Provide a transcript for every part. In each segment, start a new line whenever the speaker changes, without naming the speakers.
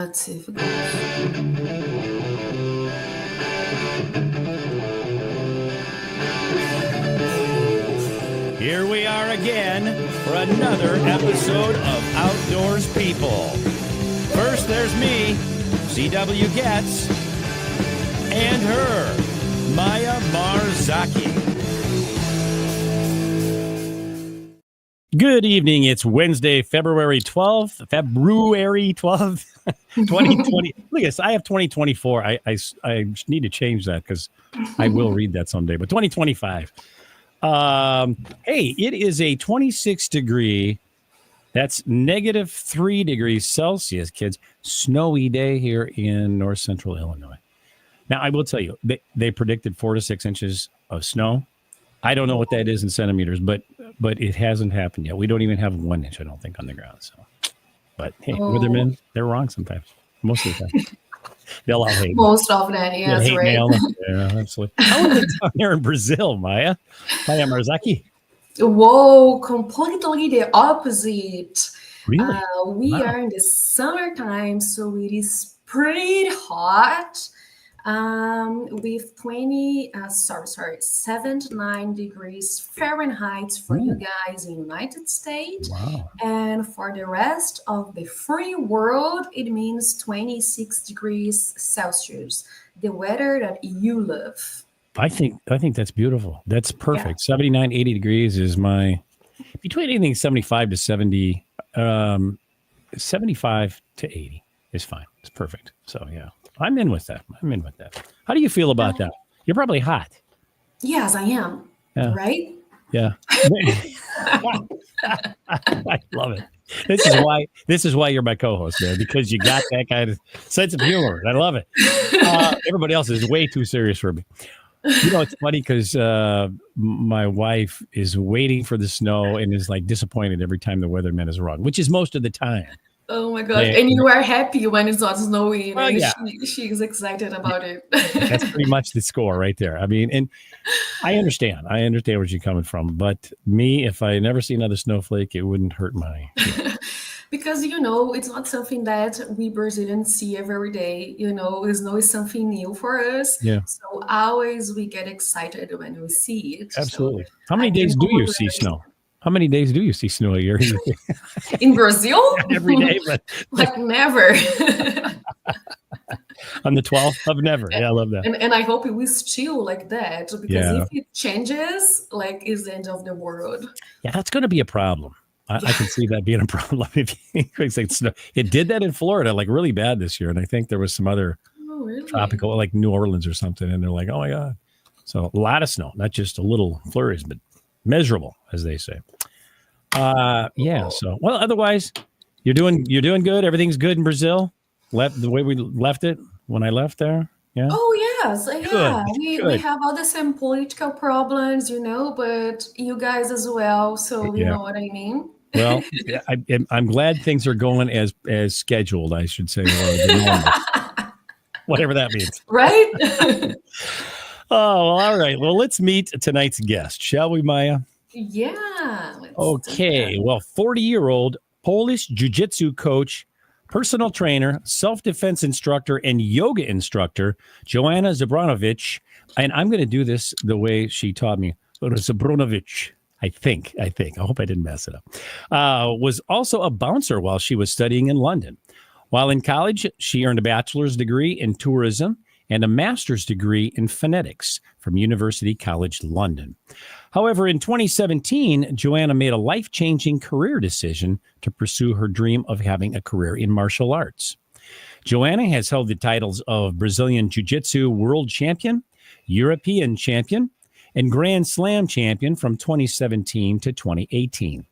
Let's see if it goes.
Here we are again for another episode of Outdoors People. First, there's me, CW Getz, and her, Maya Marzaki. Good evening. It's Wednesday, February 12th, 2020. Look at this. I have 2024. I need to change that because I will read that someday. But 2025. Hey, it is a 26 degree. That's -3 degrees Celsius, kids. Snowy day here in north central Illinois. Now, I will tell you, they predicted 4 to 6 inches of snow. I don't know what that is in centimeters, but it hasn't happened yet. We don't even have 1 inch, I don't think, on the ground. So, but hey, weathermen, they're wrong sometimes. Most of the time, they'll all hate.
Most of that, yes,
hate
right.
Mail. Yeah, absolutely. How is it down there in Brazil, Maya? Maya Marzaki.
Whoa, completely the opposite.
Really?
We are in the summertime, so it is pretty hot. With 79 degrees Fahrenheit for you guys in the United States.
Wow.
And for the rest of the free world, it means 26 degrees Celsius, the weather that you love.
I think that's beautiful. That's perfect. Yeah. 79, 80 degrees is between anything 75 to 70, 75 to 80 is fine. It's perfect. So, yeah. I'm in with that. How do you feel about that? You're probably hot.
Yes, I am. Yeah. Right?
Yeah. I love it. This is why you're my co-host, man, because you got that kind of sense of humor. I love it. Everybody else is way too serious for me. You know, it's funny because my wife is waiting for the snow and is like disappointed every time the weatherman is wrong, which is most of the time.
Oh my gosh. And you are happy when it's not snowing.
Well, yeah.
She's excited about it.
That's pretty much the score right there. I mean, and I understand where you're coming from. But me, if I never see another snowflake, it wouldn't hurt my
Because, it's not something that we Brazilians see every day. Snow is something new for us.
Yeah.
So always we get excited when we see it.
Absolutely. So how many days do you see snow? How many days do you see snow a year?
In Brazil?
Every day, but
like never.
On the 12th of never. Yeah, I love that.
And I hope it will still like that, because if it changes, like it's the end of the world.
Yeah, that's going to be a problem. I can see that being a problem. It did that in Florida, like really bad this year. And I think there was some other tropical, like New Orleans or something. And they're like, oh my God. So a lot of snow, not just a little flurries, but measurable, as they say. So otherwise you're doing good. Everything's good in Brazil. The way we left it when I left there. Yeah.
Oh yes, yeah. We have all the same political problems, but you guys as well. So you know what I mean.
Well, I'm glad things are going as scheduled, I should say, whatever that means.
Right.
Oh, all right. Well, let's meet tonight's guest, shall we, Maya?
Yeah.
Okay. Well, 40-year-old Polish Jiujitsu coach, personal trainer, self-defense instructor, and yoga instructor, Joanna Zabronovich. And I'm going to do this the way she taught me. Zabronovich, I think. I hope I didn't mess it up. Was also a bouncer while she was studying in London. While in college, she earned a bachelor's degree in tourism and a master's degree in phonetics from University College London. However, in 2017, Joanna made a life-changing career decision to pursue her dream of having a career in martial arts. Joanna has held the titles of Brazilian Jiu-Jitsu World Champion, European Champion, and Grand Slam Champion from 2017 to 2018.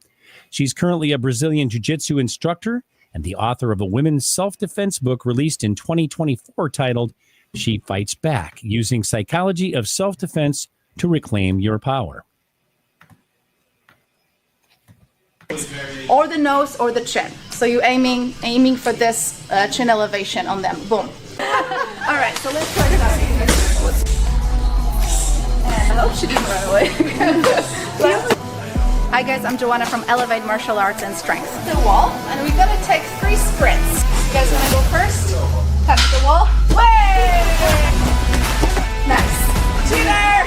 She's currently a Brazilian Jiu-Jitsu instructor and the author of a women's self-defense book released in 2024 titled She Fights Back, Using Psychology of Self-Defense to Reclaim Your Power.
Or the nose or the chin. So you're aiming for this chin elevation on them. Boom. All right, so let's try it out. I hope she didn't run away. Hi guys, I'm Joanna from Elevate Martial Arts and Strength. The wall, and we're gonna take 3 sprints. You guys want to go first? Touch the wall. Way! Nice. Cheater!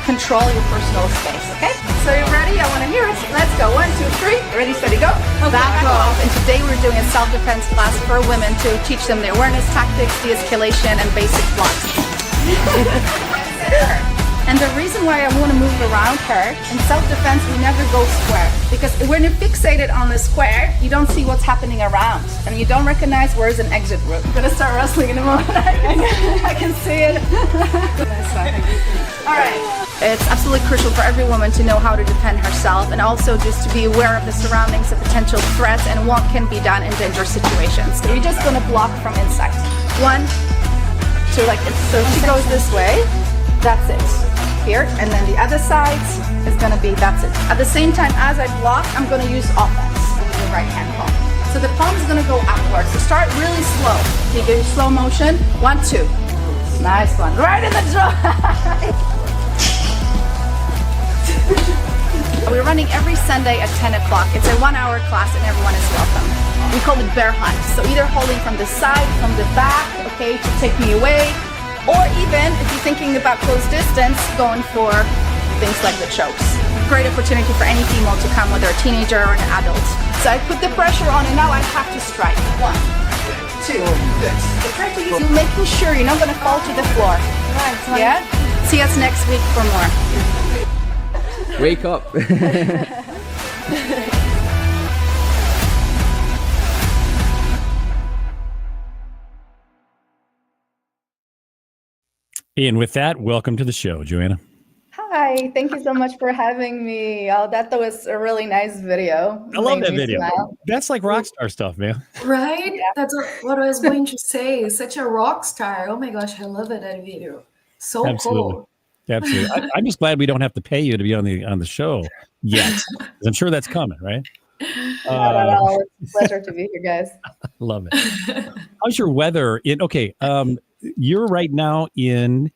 Control your personal space, okay? So you're ready? I want to hear it. Let's go. 1, 2, 3. Ready, steady, go. Back off. And today we're doing a self-defense class for women to teach them the awareness tactics, de-escalation, and basic blocks. And the reason why I want to move around her, in self-defense, we never go square. Because when you're fixated on the square, you don't see what's happening around. And you don't recognize where's an exit route. I'm going to start wrestling in a moment. I can see it. All right. It's absolutely crucial for every woman to know how to defend herself, and also just to be aware of the surroundings of potential threats and what can be done in dangerous situations. So you're just going to block from inside. 1, 2, like this. So if she goes this way, that's it. Here, and then the other side is going to be, that's it. At the same time as I block, I'm going to use offense with the right hand palm. So the palm is going to go upwards. So start really slow. You do slow motion. 1, 2. Nice one. Right in the jaw. We're running every Sunday at 10 o'clock. It's a 1-hour class and everyone is welcome. We call it bear hunt. So either holding from the side, from the back, okay, to take me away, or even if you're thinking about close distance, going for things like the chokes. Great opportunity for any female to come, whether a teenager or an adult. So I put the pressure on and now I have to strike. 1, 2. So try to use making sure you're not going to fall to the floor. Right. Yeah? See us next week for more.
Wake up.
And with that, welcome to the show, Joanna.
Hi, thank you so much for having me. Oh, that was a really nice video.
I love
Made
that
me
video.
smile.
That's like rock star stuff, man.
Right? That's what I was going to say. Such a rock star. Oh my gosh, I love it, that video. So
Absolutely.
cool.
Absolutely. I'm just glad we don't have to pay you to be on the show yet. 'Cause I'm sure that's coming, right?
Not at all. It's a pleasure to be here, guys.
Love it. How's your weather you're right now in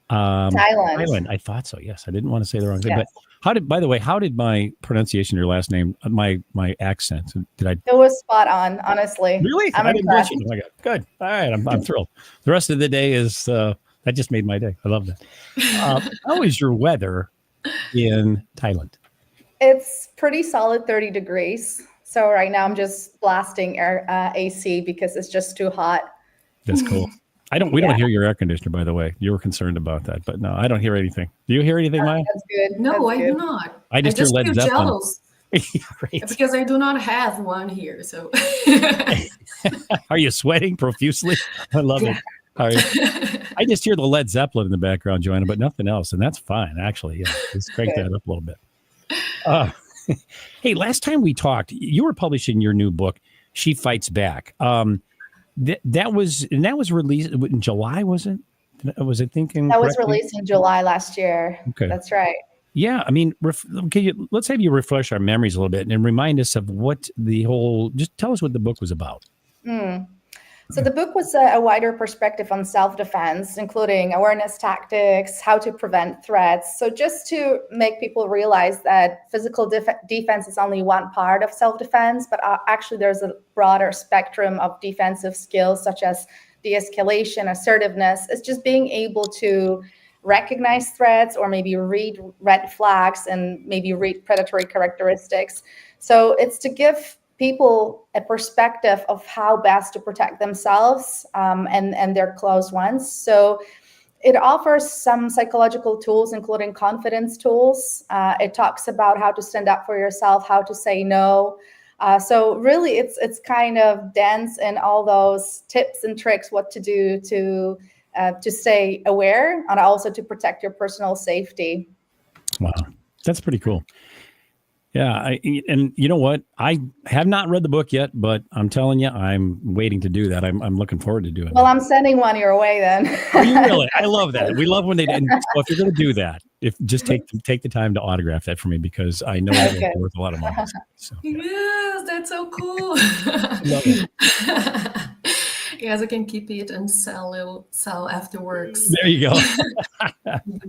Thailand.
I thought so. Yes. I didn't want to say the wrong thing.
Yes.
But by the way, how did my pronunciation of your last name, my accent, did I
It was spot on, honestly.
really?
I'm
I didn't
impressed.
bullshit. Oh my God. Good. All right. I'm thrilled. The rest of the day is that just made my day. I love that. How is your weather in Thailand?
It's pretty solid 30 degrees. So right now I'm just blasting air AC because it's just too hot.
That's cool. We don't hear your air conditioner, by the way. You were concerned about that, but no, I don't hear anything. Do you hear anything, Maya?
That's good.
No,
That's
I
good.
do not.
I just hear Led
feel
Zeppelin.
jealous
Great.
because I do not have one here. So
Are you sweating profusely? I love it. All right. I just hear the Led Zeppelin in the background, Joanna, but nothing else, and that's fine, actually. Yeah, let's crank that up a little bit. Hey, last time we talked, you were publishing your new book, She Fights Back. That was released in July, was it? Was it thinking
That was
correctly?
released in July last year.
Okay.
That's right.
Yeah, I mean, let's have you refresh our memories a little bit and remind us of what just tell us what the book was about.
So the book was a wider perspective on self-defense, including awareness tactics, how to prevent threats. So just to make people realize that physical defense is only one part of self-defense, but actually there's a broader spectrum of defensive skills such as de-escalation, assertiveness. It's just being able to recognize threats or maybe read red flags and maybe read predatory characteristics. So it's to give people a perspective of how best to protect themselves and their close ones. So it offers some psychological tools, including confidence tools. It talks about how to stand up for yourself, how to say no. So really, it's kind of dense in all those tips and tricks, what to do to stay aware and also to protect your personal safety.
Wow, that's pretty cool. Yeah, and you know what? I have not read the book yet, but I'm telling you, I'm waiting to do that. I'm looking forward to doing it.
Well, I'm sending one your way then.
Are you really? I love that. We love when they. And so if you're going to do that, just take the time to autograph that for me because I know it's worth a lot of money. So, yeah.
yes, that's so cool.
Love it.
Yes, I can keep it and sell afterwards.
There you go.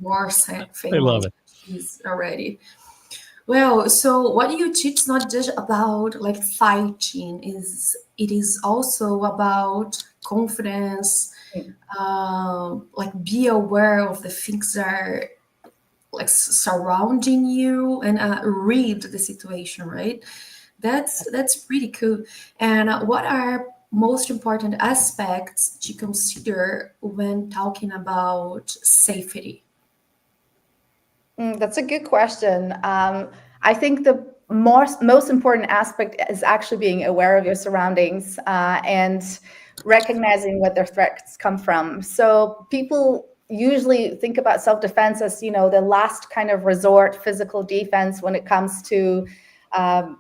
More famous
I love it.
He's already. Well, so what you teach is not just about like fighting, is it is also about confidence, like be aware of the things that are like surrounding you and read the situation, right? That's pretty cool. And what are most important aspects to consider when talking about safety?
That's a good question. I think the most important aspect is actually being aware of your surroundings and recognizing where their threats come from. So people usually think about self-defense as, the last kind of resort physical defense when it comes to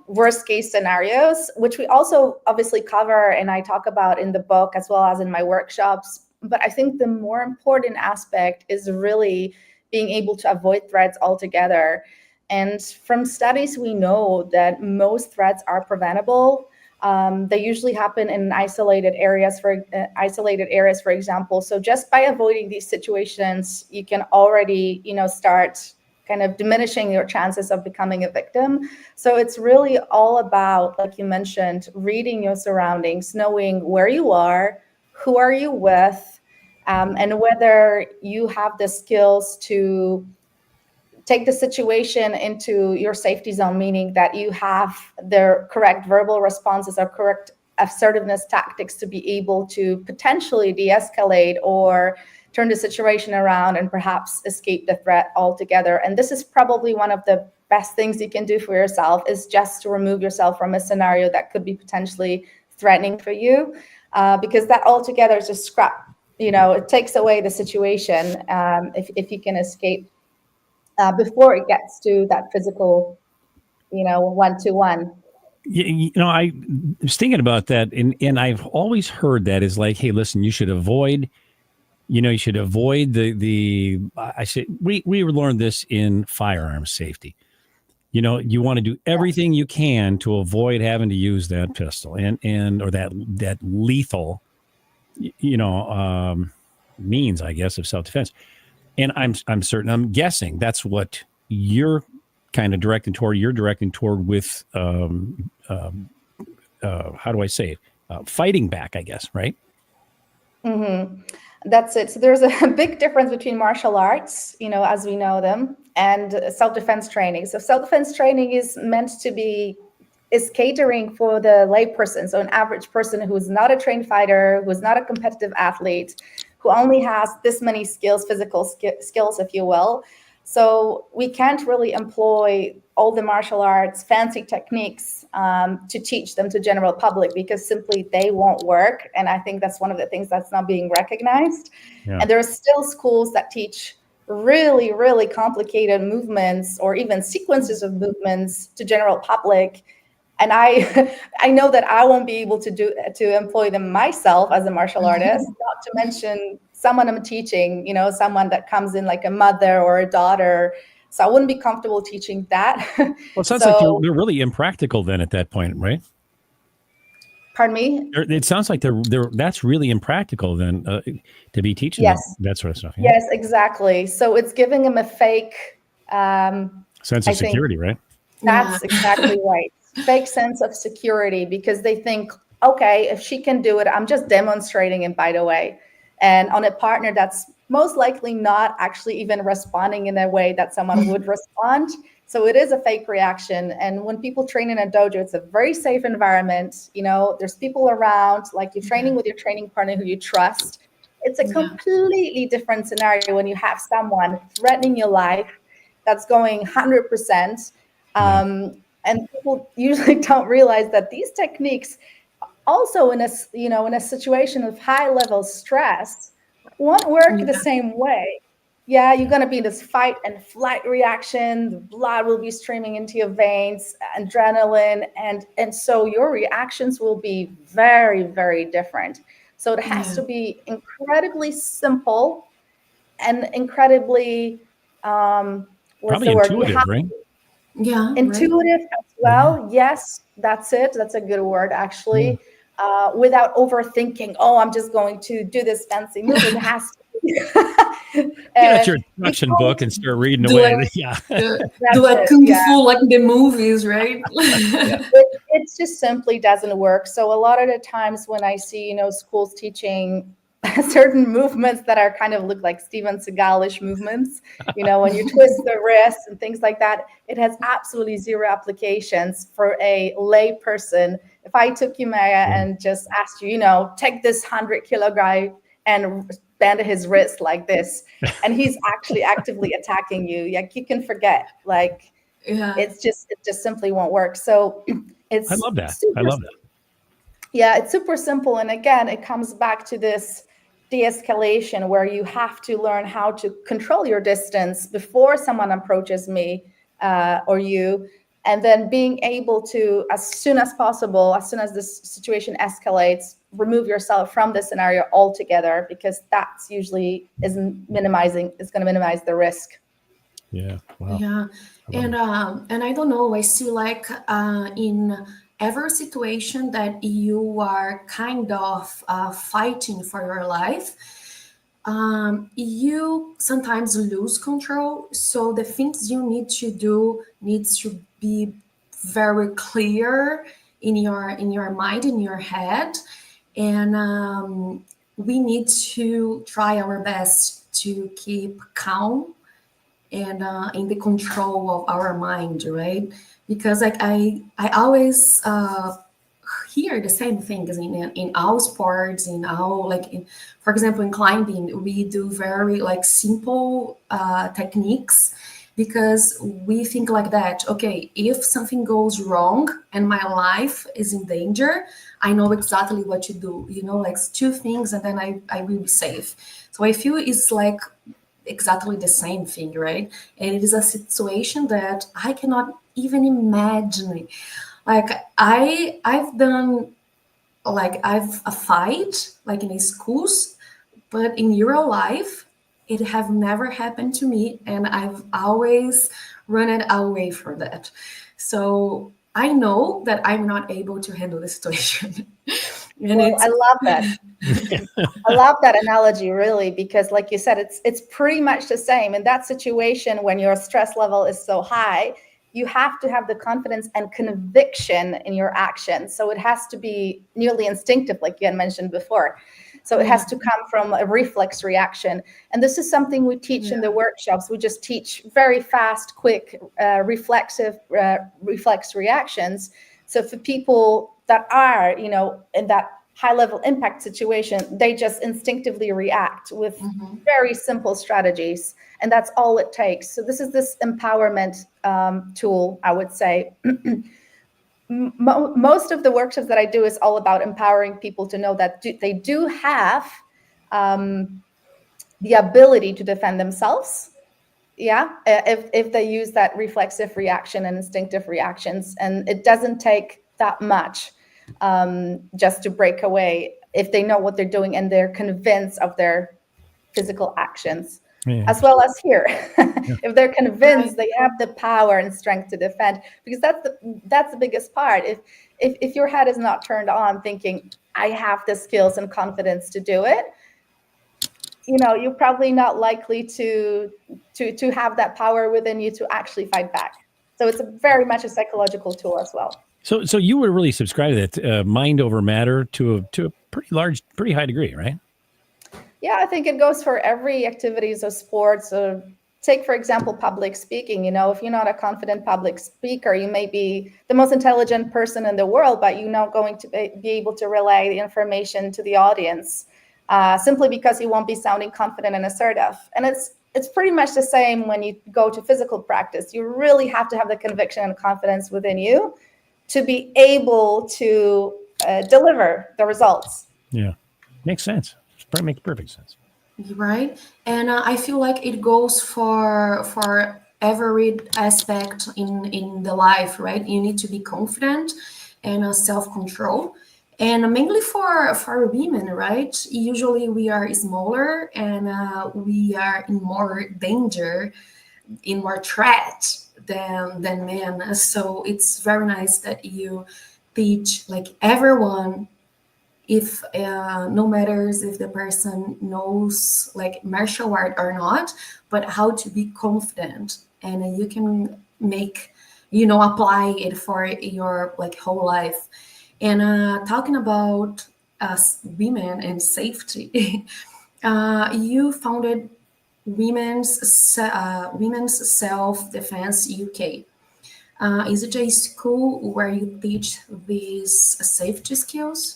worst case scenarios, which we also obviously cover and I talk about in the book as well as in my workshops. But I think the more important aspect is really being able to avoid threats altogether. And from studies, we know that most threats are preventable. They usually happen in isolated areas, for example. So just by avoiding these situations, you can already, start kind of diminishing your chances of becoming a victim. So it's really all about, like you mentioned, reading your surroundings, knowing where you are, who are you with, and whether you have the skills to take the situation into your safety zone, meaning that you have the correct verbal responses or correct assertiveness tactics to be able to potentially de-escalate or turn the situation around and perhaps escape the threat altogether. And this is probably one of the best things you can do for yourself, is just to remove yourself from a scenario that could be potentially threatening for you, because that altogether is just scrap. It takes away the situation if you can escape before it gets to that physical, one-to-one.
I was thinking about that, and I've always heard that is like, hey, listen, you should avoid the I said we learned this in firearms safety. You want to do everything you can to avoid having to use that pistol and or that lethal, means, I guess, of self-defense. And I'm guessing that's what you're kind of directing toward. You're directing toward with, how do I say it? Fighting back, I guess, right?
Mm-hmm. That's it. So there's a big difference between martial arts, as we know them, and self-defense training. So self-defense training is catering for the layperson. So an average person who's not a trained fighter, who's not a competitive athlete, who only has this many skills, physical skills, if you will. So we can't really employ all the martial arts, fancy techniques to teach them to general public, because simply they won't work. And I think that's one of the things that's not being recognized. Yeah. And there are still schools that teach really, really complicated movements or even sequences of movements to general public. And I know that I won't be able to employ them myself as a martial artist, not to mention someone I'm teaching, someone that comes in like a mother or a daughter. So I wouldn't be comfortable teaching that.
Well, it sounds like they're really impractical then at that point, right?
Pardon me?
It sounds like that's really impractical then to be teaching that sort of stuff.
Yeah? Yes, exactly. So it's giving them a fake
sense of security, right?
That's exactly right. Fake sense of security, because they think, okay, if she can do it, I'm just demonstrating it, by the way. And on a partner that's most likely not actually even responding in a way that someone would respond. So it is a fake reaction. And when people train in a dojo, it's a very safe environment. There's people around, like you're training with your training partner who you trust. It's a completely different scenario when you have someone threatening your life that's going 100%. And people usually don't realize that these techniques also in a situation of high level stress won't work the same way. Yeah, you're going to be in this fight and flight reaction. The blood will be streaming into your veins, adrenaline, and so your reactions will be very, very different. So it has to be incredibly simple and incredibly
probably intuitive, right?
Yeah, intuitive as well. Yes, that's it. That's a good word, actually. Without overthinking. Oh, I'm just going to do this fancy move. It has to
Get out your instruction book and start reading away. Yeah.
Do like kung fu like the movies, right?
It just simply doesn't work. So a lot of the times when I see, schools teaching certain movements that are kind of look like Steven Seagal-ish movements, when you twist the wrist and things like that, it has absolutely zero applications for a lay person. If I took you, Maya, and just asked you, take this 100-kilo guy and bend his wrist like this, and he's actually actively attacking you, like, you can forget. Like, it just simply won't work. So it's
I love that.
Yeah, it's super simple. And again, it comes back to this de-escalation where you have to learn how to control your distance before someone approaches me or you, and then being able to, as soon as possible, as soon as this situation escalates, remove yourself from the scenario altogether, because that's usually is going to minimize the risk.
Yeah. Wow.
Yeah. And I don't know, I see like in every situation that you are kind of fighting for your life, you sometimes lose control. So the things you need to do needs to be very clear in your mind, in your head, and we need to try our best to keep calm and in the control of our mind, right? Because like I always hear the same things in all sports, in all for example, in climbing, we do very like simple techniques because we think like that. Okay, if something goes wrong and my life is in danger, I know exactly what to do. Like two things, and then I will be safe. So I feel it's like exactly the same thing, right? And it is a situation that I cannot even imagine. Like I've done I've a fight like in schools, but in real life it have never happened to me, and I've always run it away from that. So I know that I'm not able to handle the situation. And
well, I love that. I love that analogy, really, because like you said, it's pretty much the same. In that situation, when your stress level is so high, you have to have the confidence and conviction in your actions. So it has to be nearly instinctive, like you had mentioned before. So it has to come from a reflex reaction. And this is something we teach in the workshops. We just teach very fast, quick, reflex reactions. So for people that are, in that high level impact situation, they just instinctively react with very simple strategies. And that's all it takes. So this is this empowerment tool, I would say. Most of the workshops that I do is all about empowering people to know that they do have the ability to defend themselves. Yeah, if they use that reflexive reaction and instinctive reactions, and it doesn't take that much just to break away if they know what they're doing and they're convinced of their physical actions. As well as here, if they're convinced they have the power and strength to defend, because that's the biggest part. If your head is not turned on thinking I have the skills and confidence to do it, you're probably not likely to have that power within you to actually fight back. So it's very much a psychological tool as well.
So you would really subscribe to that mind over matter to a pretty high degree, right?
Yeah, I think it goes for every activities or sports. Or take, for example, public speaking. If you're not a confident public speaker, you may be the most intelligent person in the world, but you're not going to be able to relay the information to the audience simply because you won't be sounding confident and assertive. And it's pretty much the same when you go to physical practice. You really have to have the conviction and confidence within you to be able to deliver the results.
Yeah, makes sense. Makes perfect sense.
Right. And I feel like it goes for every aspect in the life, right? You need to be confident and self-control. And mainly for women, right? Usually we are smaller and we are in more danger, in more threat than men. So it's very nice that you teach like everyone if no matters if the person knows like martial art or not, but how to be confident, and you can make, apply it for your like whole life. And talking about women and safety, you founded Women's Self Defense UK. Is it a school where you teach these safety skills?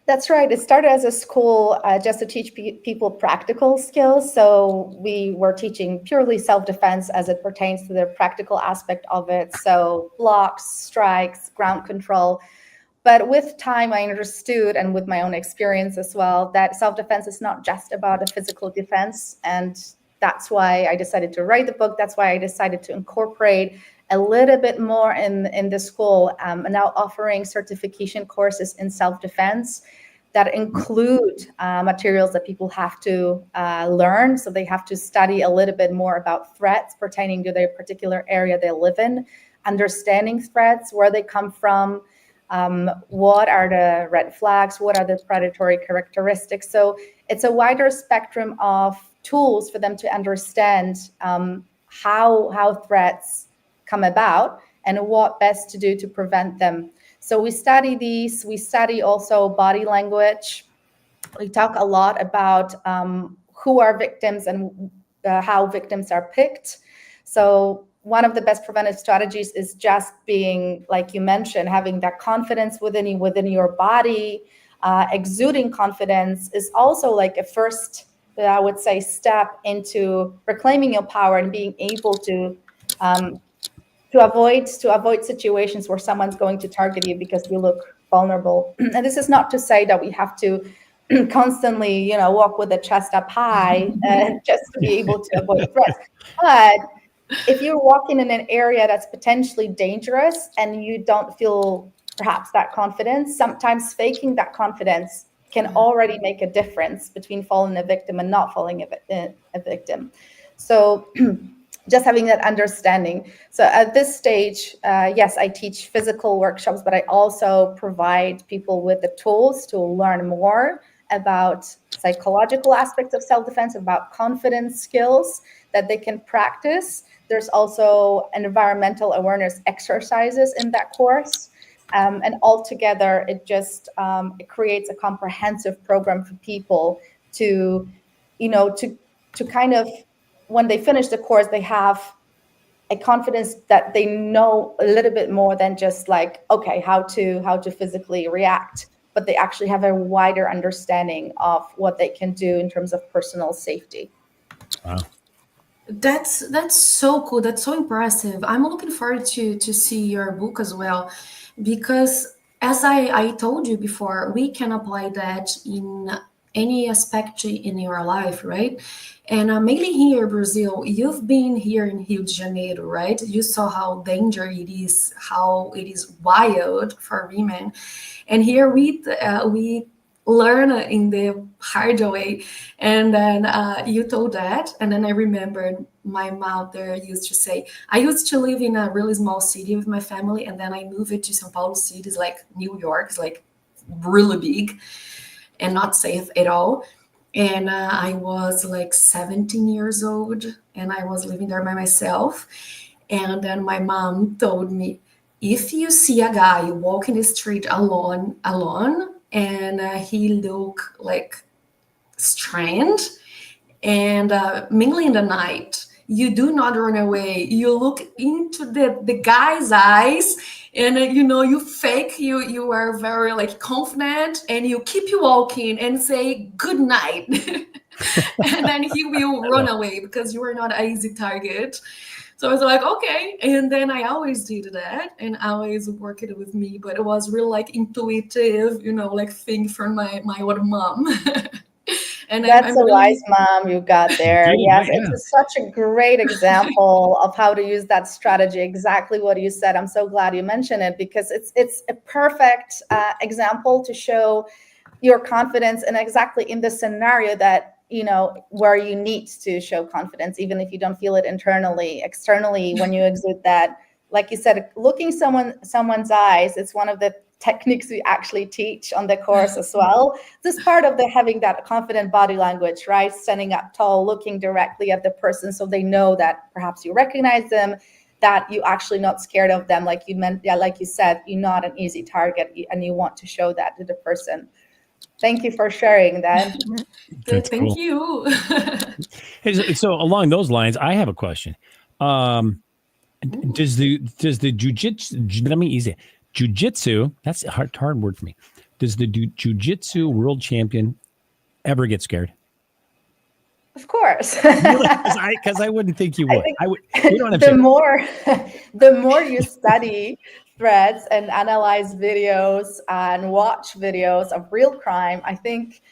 That's right. It started as a school just to teach people practical skills. So we were teaching purely self-defense as it pertains to the practical aspect of it. So blocks, strikes, ground control. But with time, I understood, and with my own experience as well, that self-defense is not just about a physical defense. And that's why I decided to write the book. That's why I decided to incorporate a little bit more in the school, and now offering certification courses in self-defense that include materials that people have to learn. So they have to study a little bit more about threats pertaining to their particular area they live in, understanding threats, where they come from, what are the red flags, what are the predatory characteristics. So it's a wider spectrum of tools for them to understand how threats come about and what best to do to prevent them. So we study these. We study also body language. We talk a lot about who are victims and how victims are picked. So one of the best preventive strategies is just being, like you mentioned, having that confidence within you, within your body. Exuding confidence is also like a first, I would say, step into reclaiming your power and being able to avoid situations where someone's going to target you because you look vulnerable. And this is not to say that we have to constantly, walk with the chest up high just to be able to avoid threats. But if you're walking in an area that's potentially dangerous and you don't feel perhaps that confidence, sometimes faking that confidence can already make a difference between falling a victim and not falling a victim. So just having that understanding. So at this stage, yes, I teach physical workshops, but I also provide people with the tools to learn more about psychological aspects of self-defense, about confidence skills that they can practice. There's also environmental awareness exercises in that course. And altogether, it creates a comprehensive program for people to kind of, when they finish the course, they have a confidence that they know a little bit more than just like, okay, how to physically react, but they actually have a wider understanding of what they can do in terms of personal safety.
Wow.
That's so cool. That's so impressive. I'm looking forward to see your book as well, because as I told you before, we can apply that in any aspect in your life, right? And mainly here in Brazil, you've been here in Rio de Janeiro, right? You saw how dangerous it is, how it is wild for women, and here we learn in the hard way. And then you told that, and then I remembered my mother used to say, I used to live in a really small city with my family, and then I moved to São Paulo city, it's like New York, it's like really big and not safe at all. And I was like 17 years old, and I was living there by myself. And then my mom told me, if you see a guy walking the street alone, and he look like strange, and mainly in the night, you do not run away. You look into the guy's eyes, and you fake, you are very like confident, and you keep walking and say good night. And then he will run away because you are not an easy target. So I was like, okay. And then I always did that and always worked it with me. But it was really like intuitive, like thing from my old mom. And
That's
I'm
a
really
wise mom you got there. Yes,
Yeah.
it's such a great example of how to use that strategy. Exactly what you said. I'm so glad you mentioned it, because it's a perfect example to show your confidence, and exactly in the scenario that where you need to show confidence, even if you don't feel it internally. Externally, when you exude that, like you said, looking someone's eyes, it's one of the techniques we actually teach on the course as well. This is part of the having that confident body language, right? Standing up tall, looking directly at the person so they know that perhaps you recognize them, that you actually not scared of them. Like you meant, yeah, like you said, you're not an easy target and you want to show that to the person. Thank you for sharing that.
That's
Thank
cool.
you.
Hey, so along those lines, I have a question. Does the jujitsu, let me easy. Jujitsu, that's a hard word for me. Does the jujitsu world champion ever get scared?
Of course.
Because I wouldn't think you would. I would. You know what I'm saying?
The more you study threads and analyze videos and watch videos of real crime, I think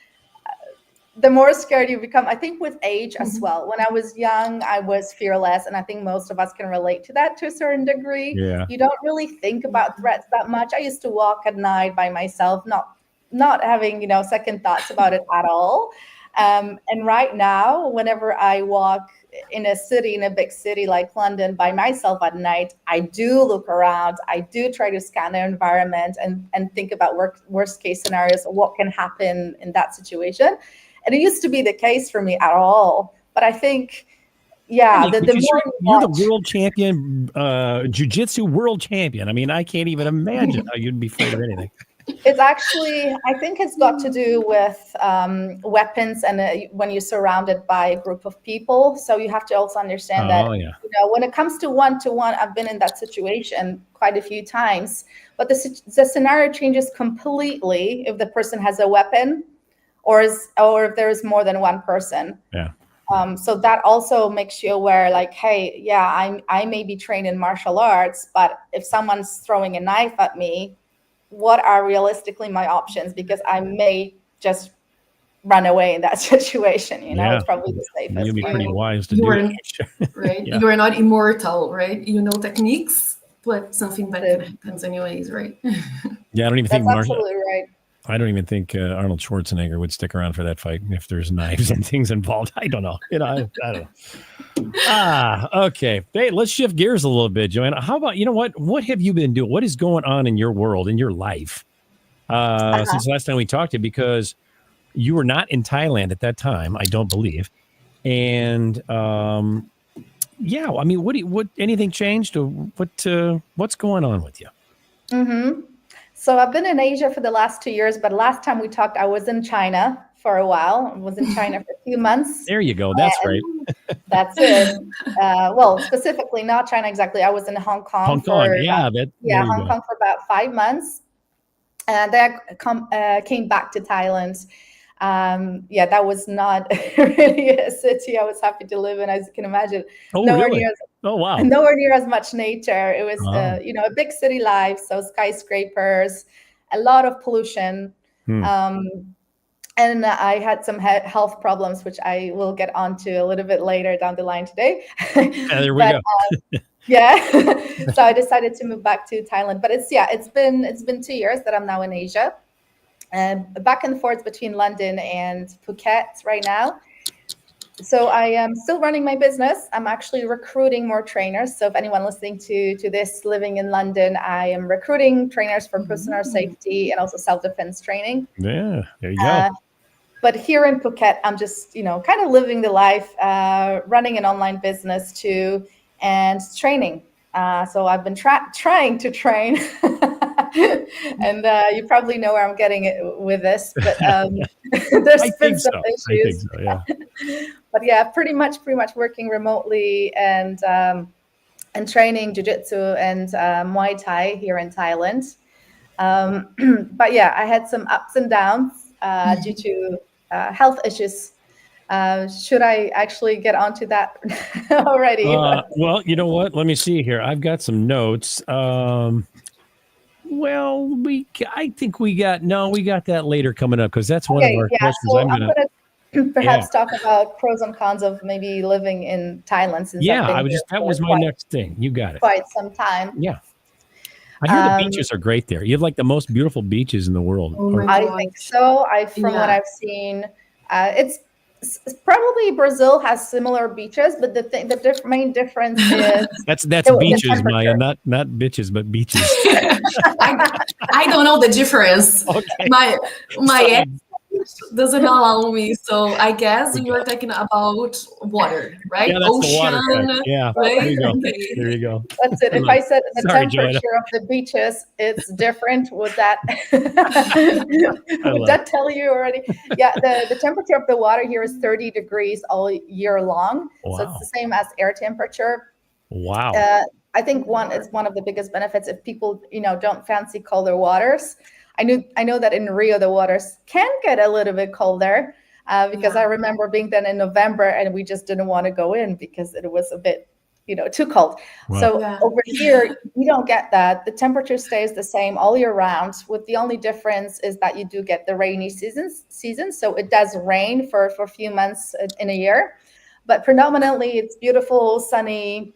the more scared you become. I think with age as well. When I was young, I was fearless, and I think most of us can relate to that to a certain degree.
Yeah.
You don't really think about threats that much. I used to walk at night by myself, not having, second thoughts about it at all. And right now, whenever I walk in a big city like London by myself at night, I do look around. I do try to scan the environment and think about worst case scenarios, what can happen in that situation. And it used to be the case for me at all. But I think, yeah, the more
you're the world champion, jiu-jitsu world champion. I mean, I can't even imagine how you'd be afraid of anything.
It's actually, I think it's got to do with weapons and when you're surrounded by a group of people. So you have to also understand that, when it comes to one-to-one, I've been in that situation quite a few times, but the scenario changes completely if the person has a weapon or if there is more than one person.
Yeah.
So that also makes you aware, like, hey, yeah, I may be trained in martial arts, but if someone's throwing a knife at me, what are realistically my options? Because I may just run away in that situation. It's probably the safest.
You'd be pretty wise to do it.
Right? You are not immortal, right? You know techniques, but something bad happens anyways, right?
Yeah, I don't even think
absolutely right.
I don't even think Arnold Schwarzenegger would stick around for that fight if there's knives and things involved. I don't know. I don't know. Okay. Hey, let's shift gears a little bit, Joanna. How about, what have you been doing? What is going on in your world, in your life, since last time we talked to you? Because you were not in Thailand at that time, I don't believe. And, what anything changed? Or what's going on with you?
Mm-hmm. So I've been in Asia for the last 2 years, but last time we talked, I was in China for a while. I was in China for a few months.
There you go. That's right.
That's it. Well, specifically not China exactly. I was in Hong Kong.
Hong Kong,
Hong Kong for about 5 months. And then I came back to Thailand. That was not really a city I was happy to live in, as you can imagine.
Nowhere near
as much nature. It was, a big city life, so skyscrapers, a lot of pollution. And I had some health problems, which I will get onto a little bit later down the line today.
There we go.
So I decided to move back to Thailand. But it's been 2 years that I'm now in Asia. Back and forth between London and Phuket right now. So I am still running my business. I'm actually recruiting more trainers. So if anyone listening to this living in London, I am recruiting trainers for personal safety and also self-defense training.
Yeah, there you go.
But here in Phuket, I'm just, kind of living the life, running an online business too, and training. So I've been trying to train. And you probably know where I'm getting it with this, but there's been some issues.
I think so, yeah.
But yeah, pretty much working remotely and training jiu-jitsu and Muay Thai here in Thailand. But yeah, I had some ups and downs due to health issues. Should I actually get onto that already?
Well, you know what? Let me see here. I've got some notes. I think we got that later coming up because that's one of our questions.
So I'm going to perhaps talk about pros and cons of maybe living in Thailand. Since
that was my next thing. You got it.
Quite some time.
Yeah. I hear the beaches are great there. You have like the most beautiful beaches in the world.
I think so. From what I've seen, it's Probably Brazil has similar beaches, but the main difference is
That's
the
beaches, Maya,
temperature.
not bitches, but beaches.
I don't know the difference.
Okay.
My ex doesn't allow me, so I guess
Okay.
you're talking about water, right?
Yeah, that's the water
Ocean,
effect. Yeah, there
right?
you go.
Okay.
There you go.
That's it.
I
If
love
I
it.
said the
Sorry, Joanna.
temperature of the beaches, it's different. Would that
I
would
love
that tell you already? Yeah, the temperature of the water here is 30 degrees all year long. So it's
Wow.
the same as air temperature.
Wow.
I think it's one of the biggest benefits if people, don't fancy colder waters. I know that in Rio the waters can get a little bit colder because I
Yeah.
remember being then in November and we just didn't want to go in because it was a bit, too cold.
Wow.
So
Yeah.
over here you don't get that. The temperature stays the same all year round. With the only difference is that you do get the rainy season. So it does rain for a few months in a year, but predominantly it's beautiful, sunny.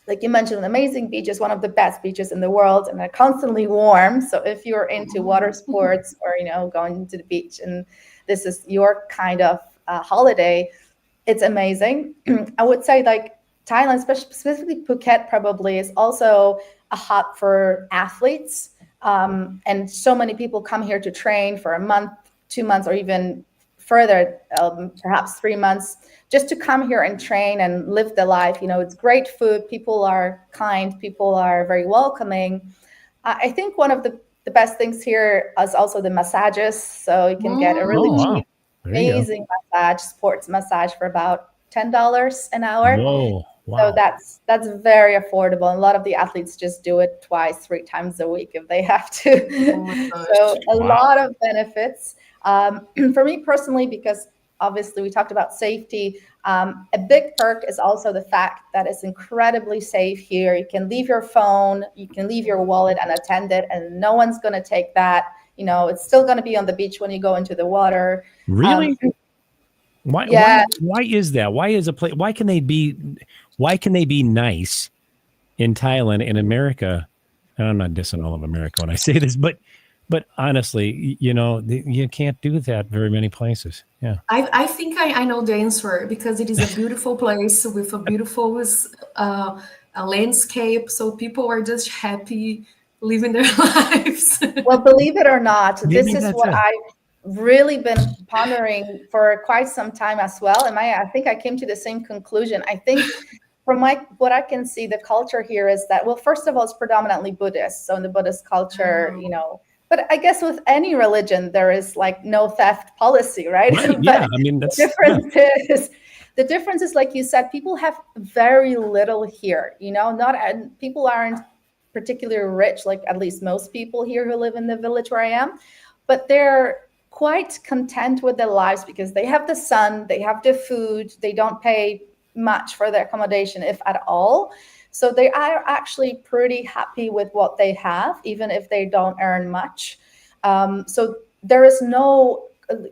Like you mentioned, amazing beaches, one of the best beaches in the world, and they're constantly warm. So if you're into water sports or going to the beach and this is your kind of holiday, it's amazing. I would say like Thailand, specifically Phuket, probably is also a hub for athletes, and so many people come here to train for a month, 2 months, or even further, perhaps 3 months, just to come here and train and live the life. It's great food. People are kind. People are very welcoming. I think one of the best things here is also the massages. So you can get a really
Oh, wow.
cheap,
There you go.
amazing massage, sports massage for about $10 an hour.
Whoa.
So
Wow.
that's very affordable. And a lot of the athletes just do it twice, 3 times a week if they have to.
Oh my gosh.
So a
Wow.
lot of benefits. For me personally, because obviously we talked about safety, a big perk is also the fact that it's incredibly safe here. You can leave your phone, you can leave your wallet unattended, and no one's going to take that. It's still going to be on the beach when you go into the water.
Really? Why?
Yeah.
Why is that? Why is a place? Why can they be nice in Thailand, in America? And I'm not dissing all of America when I say this, but honestly, you can't do that very many places. Yeah.
I think I know the answer because it is a beautiful place with a beautiful a landscape. So people are just happy living their lives.
Well, believe it or not,
Maybe
this is
that's
what
it.
I've really been pondering for quite some time as well. And I think I came to the same conclusion. I think from what I can see, the culture here is that, well, first of all, it's predominantly Buddhist. So in the Buddhist culture, but I guess with any religion, there is like no theft policy, right?
Right. Yeah. I mean, that's
The difference is, like you said, people have very little here, people aren't particularly rich, like at least most people here who live in the village where I am, but they're quite content with their lives because they have the sun, they have the food, they don't pay much for their accommodation, if at all. So they are actually pretty happy with what they have, even if they don't earn much. So there is no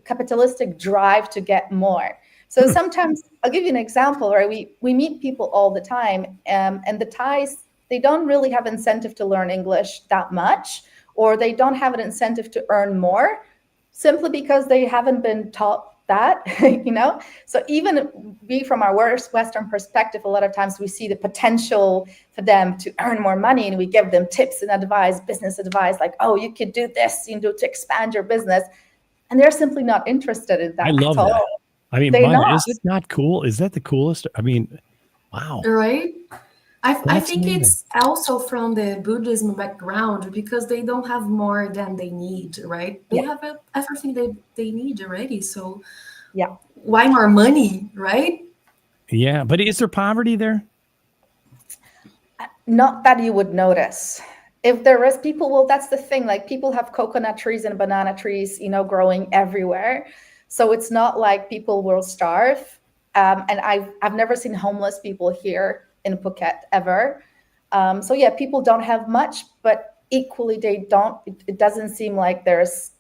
capitalistic drive to get more. So sometimes, I'll give you an example, right? We meet people all the time, and the Thais, they don't really have incentive to learn English that much, or they don't have an incentive to earn more, simply because they haven't been taught that, So even we, from our Western perspective, a lot of times we see the potential for them to earn more money, and we give them tips and advice, business advice, like, oh, you could do this, to expand your business. And they're simply not interested in that
I love
at all.
that. I mean,
They're
Maya,
not.
is it not cool? Is that the coolest? I mean, wow.
Right? I
That's
think
amazing.
it's also from the Buddhism background because they don't have more than they need, right? They have everything they need already. So
Yeah.
why more money, right?
Yeah, but is there poverty there?
Not that you would notice. If there is people, well, that's the thing. Like, people have coconut trees and banana trees, growing everywhere. So it's not like people will starve. And I've never seen homeless people here in Phuket ever. So yeah, people don't have much, but equally they don't. It doesn't seem like there's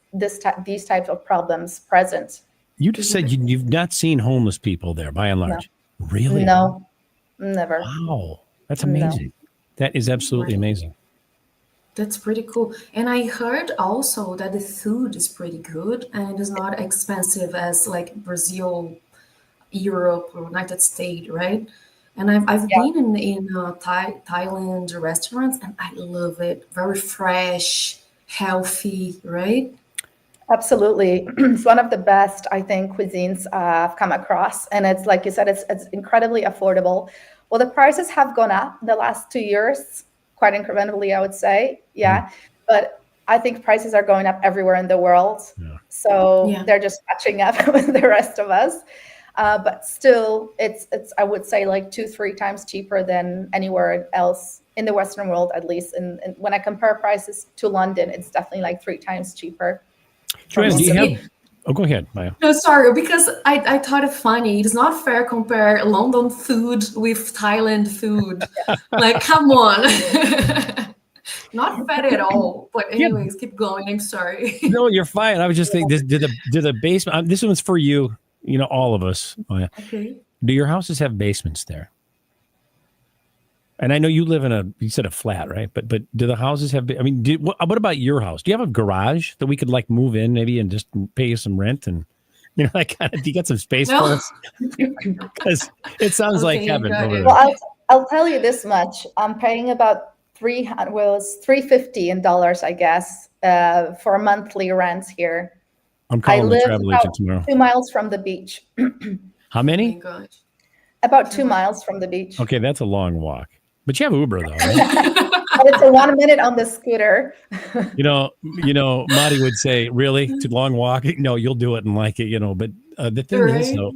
these types of problems present.
You just said you've not seen homeless people there, by and large.
No.
Really?
No, never.
Wow, that's
No.
amazing. That is absolutely amazing.
That's pretty cool. And I heard also that the food is pretty good and it is not expensive as like Brazil, Europe, or United States, right? And I've
Yeah,
been in Thailand restaurants and I love it. Very fresh, healthy, right?
absolutely. It's one of the best, I think, cuisines I've come across. And it's like you said, it's incredibly affordable. Well, the prices have gone up the last 2 years, quite incrementally, I would say.
Mm,
Yeah. But I think prices are going up everywhere in the world.
yeah.
So
Yeah,
they're just catching up with the rest of us. But still, it's I would say like 2, 3 times cheaper than anywhere else in the Western world, at least. And when I compare prices to London, it's definitely like 3 times cheaper for
Joanna, do
most
you
of
have?
it.
Oh, go ahead, Maya.
no, sorry, because I thought it funny. It's not fair compare London food with Thailand food. Like, come on. Not fair at all. But
Yeah,
anyways, keep going. I'm sorry.
no, you're fine. I was just thinking, do the basement? This one's for you. All of us. Maya.
Okay.
Do your houses have basements there? And I know you live in you said a flat, right? But do the houses have? I mean, what about your house? Do you have a garage that we could like move in maybe and just pay you some rent and like kind of, do you get some space for
No.
us? Because it sounds like
Okay,
heaven
got
over
it.
there.
Well, I'll tell you this much. I'm paying about 300, well, it's 350 in dollars, I guess, for a monthly rent here.
I'm
I
calling the
live
travel
about
agent tomorrow.
2 miles from the beach.
How
Oh my
many?
gosh.
About
Too
2 miles from the beach.
Okay, that's a long walk. But you have Uber though, right?
But it's a 1 minute on the scooter.
Marty would say, "Really, too long walk? No, you'll do it and like it, But the thing is,
Right?
though,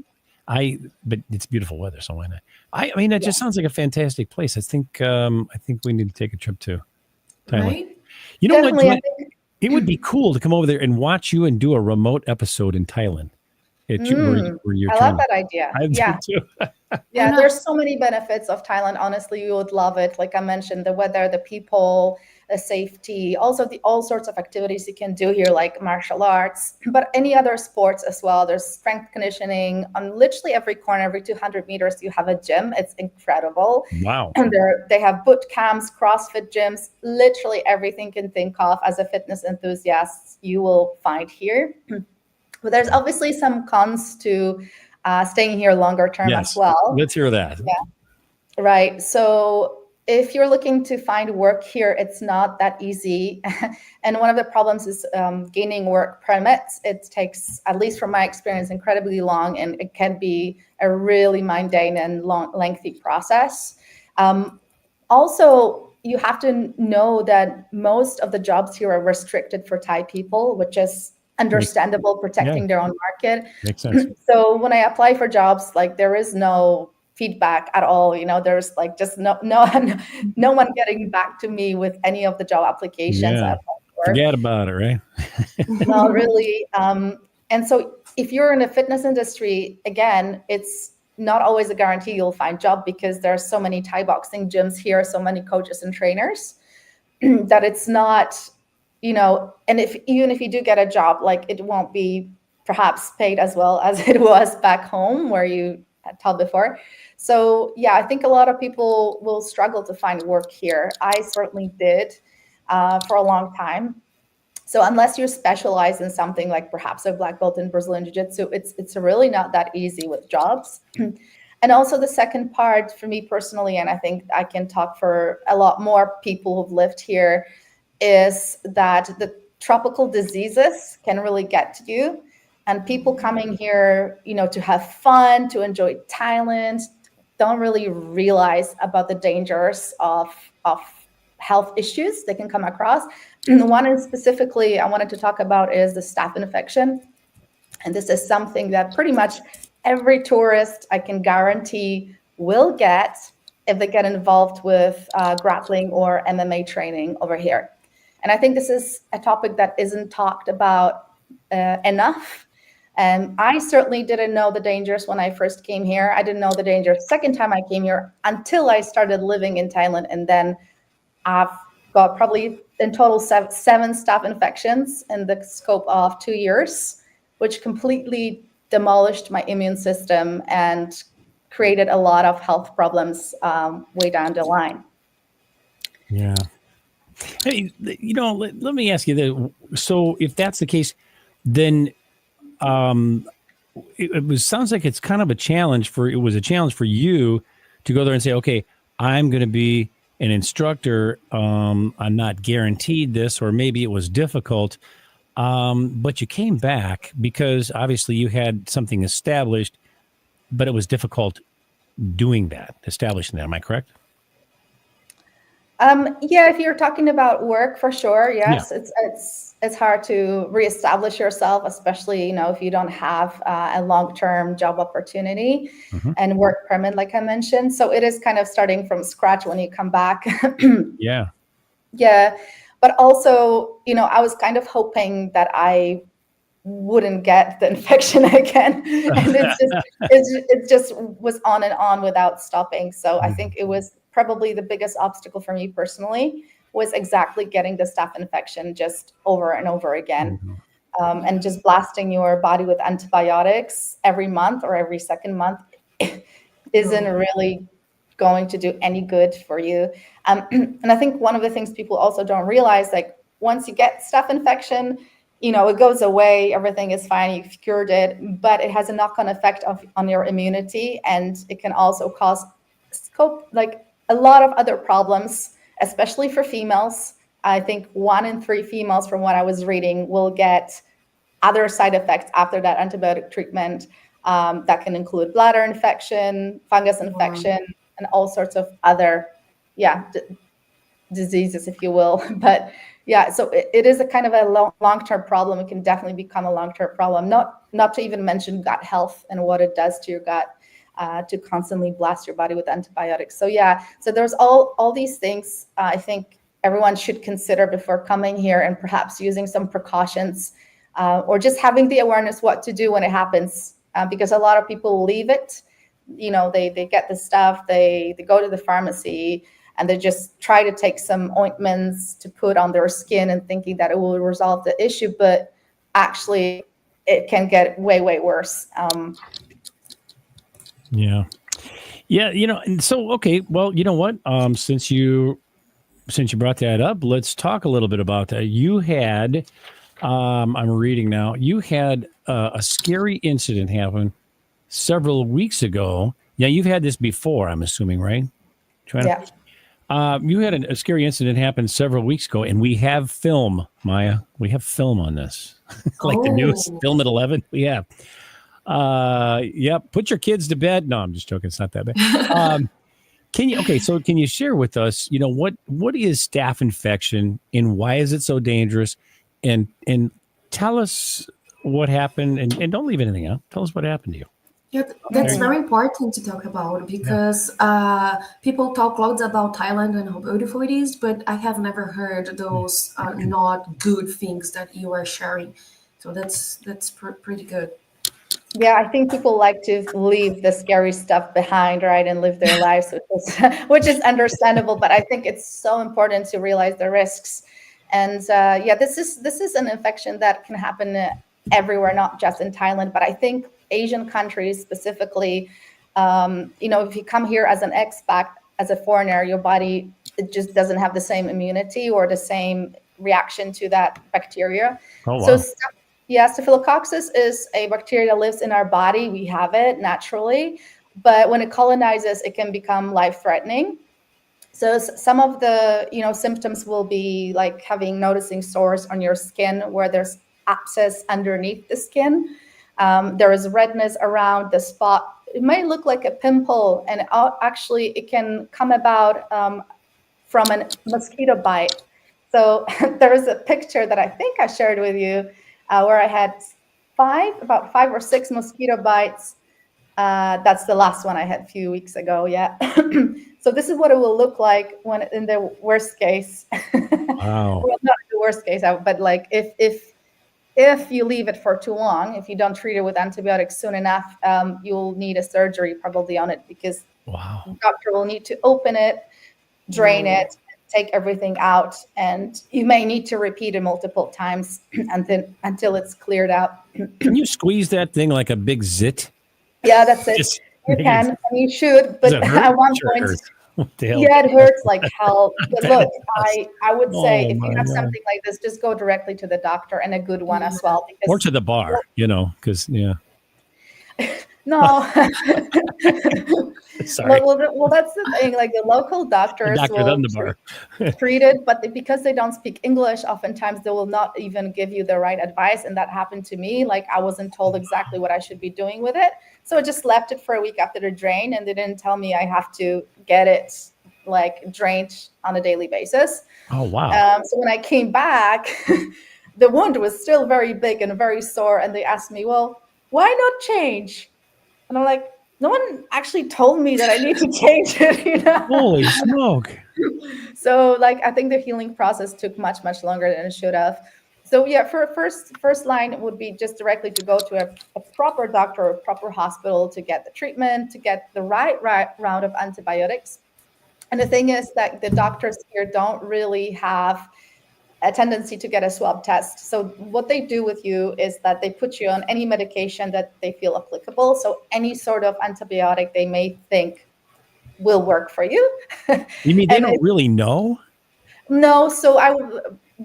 but it's beautiful weather, so why not? I mean, it just sounds like a fantastic place. I think we need to take a trip to Thailand.
Right?
You know what,
Definitely, I
Joanne?
think.
It would be cool to come over there and watch you and do a remote episode in Thailand. Where you're
I love
training.
that idea.
I do
Yeah.
too.
Yeah,
And
there's so many benefits of Thailand. Honestly, you would love it. Like I mentioned, the weather, the people, the safety, also the all sorts of activities you can do here, like martial arts, but any other sports as well. There's strength conditioning on literally every corner, every 200 meters, you have a gym. It's incredible.
Wow.
And they have boot camps, CrossFit gyms, literally everything you can think of as a fitness enthusiast, you will find here. But there's obviously some cons to staying here longer term as
Yes.
well.
Let's hear that.
Yeah. Right. So if you're looking to find work here, it's not that easy. And one of the problems is gaining work permits. It takes, at least from my experience, incredibly long, and it can be a really mundane and lengthy process. Also, you have to know that most of the jobs here are restricted for Thai people, which is understandable, protecting their own market.
Makes sense.
So when I apply for jobs, like there is no feedback at all. There's like just no one getting back to me with any of the job applications I
Yeah.
applied for.
Forget about it, right?
Not really. And so if you're in the fitness industry, again, it's not always a guarantee you'll find job because there are so many Thai boxing gyms here, so many coaches and trainers that it's not, and even if you do get a job, like it won't be perhaps paid as well as it was back home where you had taught before. So yeah, I think a lot of people will struggle to find work here. I certainly did for a long time. So unless you specialize in something like perhaps a black belt in Brazilian Jiu-Jitsu, it's really not that easy with jobs. And also the second part for me personally, and I think I can talk for a lot more people who've lived here, is that the tropical diseases can really get to you. And people coming here, to have fun, to enjoy Thailand, don't really realize about the dangers of health issues they can come across. And the one specifically I wanted to talk about is the staph infection. And this is something that pretty much every tourist, I can guarantee, will get if they get involved with grappling or MMA training over here. And I think this is a topic that isn't talked about enough. And I certainly didn't know the dangers when I first came here. I didn't know the dangers second time I came here until I started living in Thailand. And then I've got probably in total seven staph infections in the scope of 2 years, which completely demolished my immune system and created a lot of health problems way down the line.
Yeah. Hey, let me ask you this. So if that's the case, then sounds like it's kind of a challenge it was a challenge for you to go there and say, okay, I'm going to be an instructor. I'm not guaranteed this, or maybe it was difficult. But you came back because obviously you had something established, but it was difficult doing that, establishing that. Am I correct?
Yeah, if you're talking about work, for sure, yes, it's hard to reestablish yourself, especially if you don't have a long-term job opportunity and work permit, like I mentioned. So it is kind of starting from scratch when you come back.
Yeah.
Yeah, but also, I was kind of hoping that I wouldn't get the infection again, and it just was on and on without stopping. So I think it was probably the biggest obstacle for me personally, was exactly getting the staph infection just over and over again. And just blasting your body with antibiotics every month or every second month isn't really going to do any good for you. And I think one of the things people also don't realize, like once you get staph infection, it goes away, everything is fine, you've cured it, but it has a knock-on effect on your immunity, and it can also cause a lot of other problems, especially for females. I think 1 in 3 females, from what I was reading, will get other side effects after that antibiotic treatment. That can include bladder infection, fungus infection, and all sorts of other, diseases, if you will. But so it is a kind of a long-term problem. It can definitely become a long-term problem, not to even mention gut health and what it does to your gut. To constantly blast your body with antibiotics. So there's all these things I think everyone should consider before coming here, and perhaps using some precautions or just having the awareness what to do when it happens, because a lot of people leave it. They get the stuff, they go to the pharmacy, and they just try to take some ointments to put on their skin and thinking that it will resolve the issue, but actually it can get way, way worse.
Yeah. And so, okay, well, you know what? Since you brought that up, let's talk a little bit about that. You had, I'm reading now, you had a scary incident happen several weeks ago. Yeah, you've had this before, I'm assuming, right, Joanna? Yeah. You had a scary incident happen several weeks ago, and we have film, Maya. We have film on this. Like the news, film at 11. We have. Put your kids to bed. No, I'm just joking. It's not that bad. Can you share with us, what is staph infection and why is it so dangerous? And tell us what happened, and don't leave anything out. Tell us what happened to you.
Yeah, that's very important to talk about, because people talk loads about Thailand and how beautiful it is, but I have never heard those not good things that you are sharing. So that's pretty good.
Yeah, I think people like to leave the scary stuff behind, right, and live their lives, which is understandable. But I think it's so important to realize the risks. And this is an infection that can happen everywhere, not just in Thailand. But I think Asian countries specifically, if you come here as an expat, as a foreigner, your body, it just doesn't have the same immunity or the same reaction to that bacteria.
Oh, wow.
So Staphylococcus is a bacteria that lives in our body. We have it naturally, but when it colonizes, it can become life-threatening. So some of the symptoms will be like noticing sores on your skin where there's abscess underneath the skin. There is redness around the spot. It might look like a pimple, and actually it can come about from a mosquito bite. So there is a picture that I think I shared with you where I had about 5 or 6 mosquito bites. That's the last one I had a few weeks ago. Yeah. So this is what it will look like when in the worst case.
Wow.
Well, not the worst case, but like if you leave it for too long, if you don't treat it with antibiotics soon enough, you'll need a surgery probably on it, because the doctor will need to open it, drain it, take everything out, and you may need to repeat it multiple times until it's cleared out.
Can you squeeze that thing like a big zit?
Yeah, that's it. You can, and you should, but at one point,
the hell?
Yeah, it hurts like hell. But look, I would say
Oh,
if you
my
have
God.
something like this, just go directly to the doctor, and a good one as well.
Or
Because
to the bar, because,
no,
sorry.
well, that's the thing. Like the local
The
doctors
doctor,
will
then the bar.
treat it, but because they don't speak English, oftentimes they will not even give you the right advice. And that happened to me. Like I wasn't told exactly what I should be doing with it. So I just left it for a week after the drain, and they didn't tell me I have to get it like drained on a daily basis.
Oh, wow.
So when I came back, the wound was still very big and very sore. And they asked me, well, why not change? And I'm like, no one actually told me that I need to change it.
Holy smoke.
So like, I think the healing process took much, much longer than it should have. So yeah, for first line would be just directly to go to a proper doctor or proper hospital to get the treatment, to get the right round of antibiotics. And the thing is that the doctors here don't really have a tendency to get a swab test. So what they do with you is that they put you on any medication that they feel applicable. So any sort of antibiotic they may think will work for you.
You mean they
And
don't really know?
no, so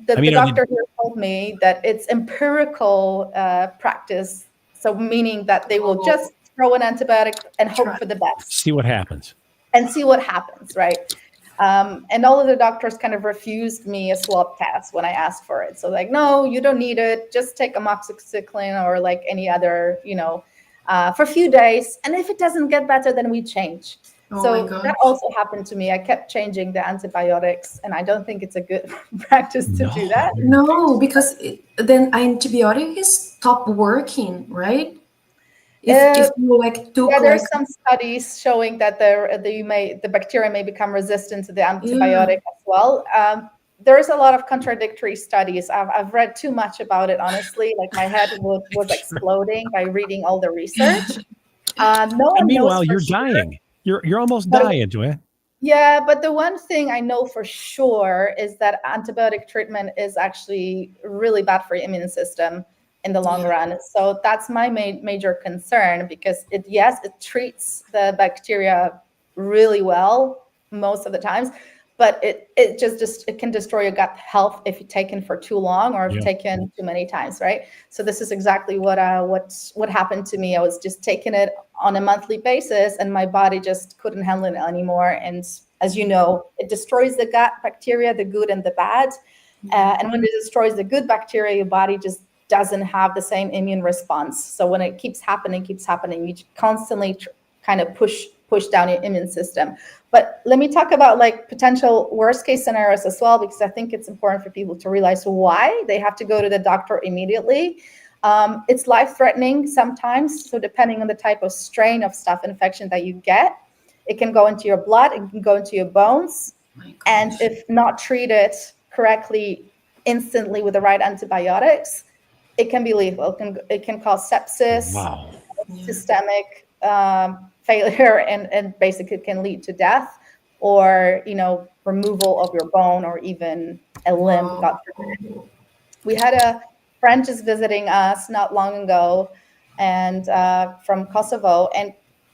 the
I mean,
doctor here told me that it's empirical practice. So meaning that they will just throw an antibiotic and hope for the best
see what happens.
and see what happens, right? And all of the doctors kind of refused me a swab test when I asked for it. So like, no, you don't need it. Just take amoxicillin or like any other, for a few days. And if it doesn't get better, then we change.
Oh
So
my gosh.
that also happened to me. I kept changing the antibiotics, and I don't think it's a good practice to do that.
No, because then antibiotic is stop working, right? If you like took
Yeah,
like
there's some studies showing that the bacteria may become resistant to the antibiotic as well. There's a lot of contradictory studies. I've read too much about it, honestly. Like my head was exploding by reading all the research. No one
Meanwhile,
knows for
you're
sure.
dying. You're almost dying, Joanne.
Yeah, but the one thing I know for sure is that antibiotic treatment is actually really bad for your immune system in the long run. So that's my major concern, because it treats the bacteria really well most of the times, but it can destroy your gut health if you take it for too long or if you take it too many times, right? So this is exactly what happened to me. I was just taking it on a monthly basis, and my body just couldn't handle it anymore. And as you know, it destroys the gut bacteria, the good and the bad. And when it destroys the good bacteria, your body just doesn't have the same immune response. So when it keeps happening, you constantly kind of push down your immune system. But let me talk about like potential worst case scenarios as well, because I think it's important for people to realize why they have to go to the doctor immediately. It's life-threatening sometimes. So depending on the type of strain of staph infection that you get, it can go into your blood, it can go into your bones. And if not treated correctly instantly with the right antibiotics, it can be lethal. It can cause sepsis, systemic failure, and basically can lead to death, or removal of your bone, or even a limb. God forbid. We had a friend just visiting us not long ago, and from Kosovo, and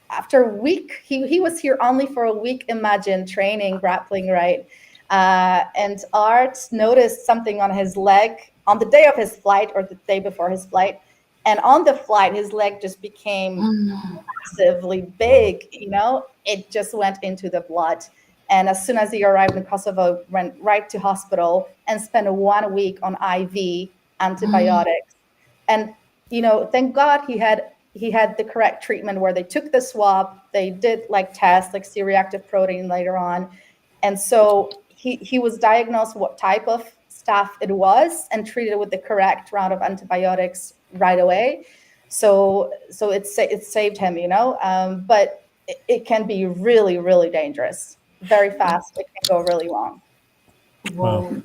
after a week, he was here only for a week. Imagine training grappling, right? And Art noticed something on his leg on the day of his flight, or the day before his flight. And on the flight, his leg just became massively big, it just went into the blood. And as soon as he arrived in Kosovo, went right to hospital and spent 1 week on IV antibiotics. And, thank God he had the correct treatment, where they took the swab, they did like tests, like C-reactive protein later on. And so he was diagnosed what type of staph it was and treated with the correct round of antibiotics right away. So it saved him, but it can be really, really dangerous. Very fast. It can go really wrong.
Whoa,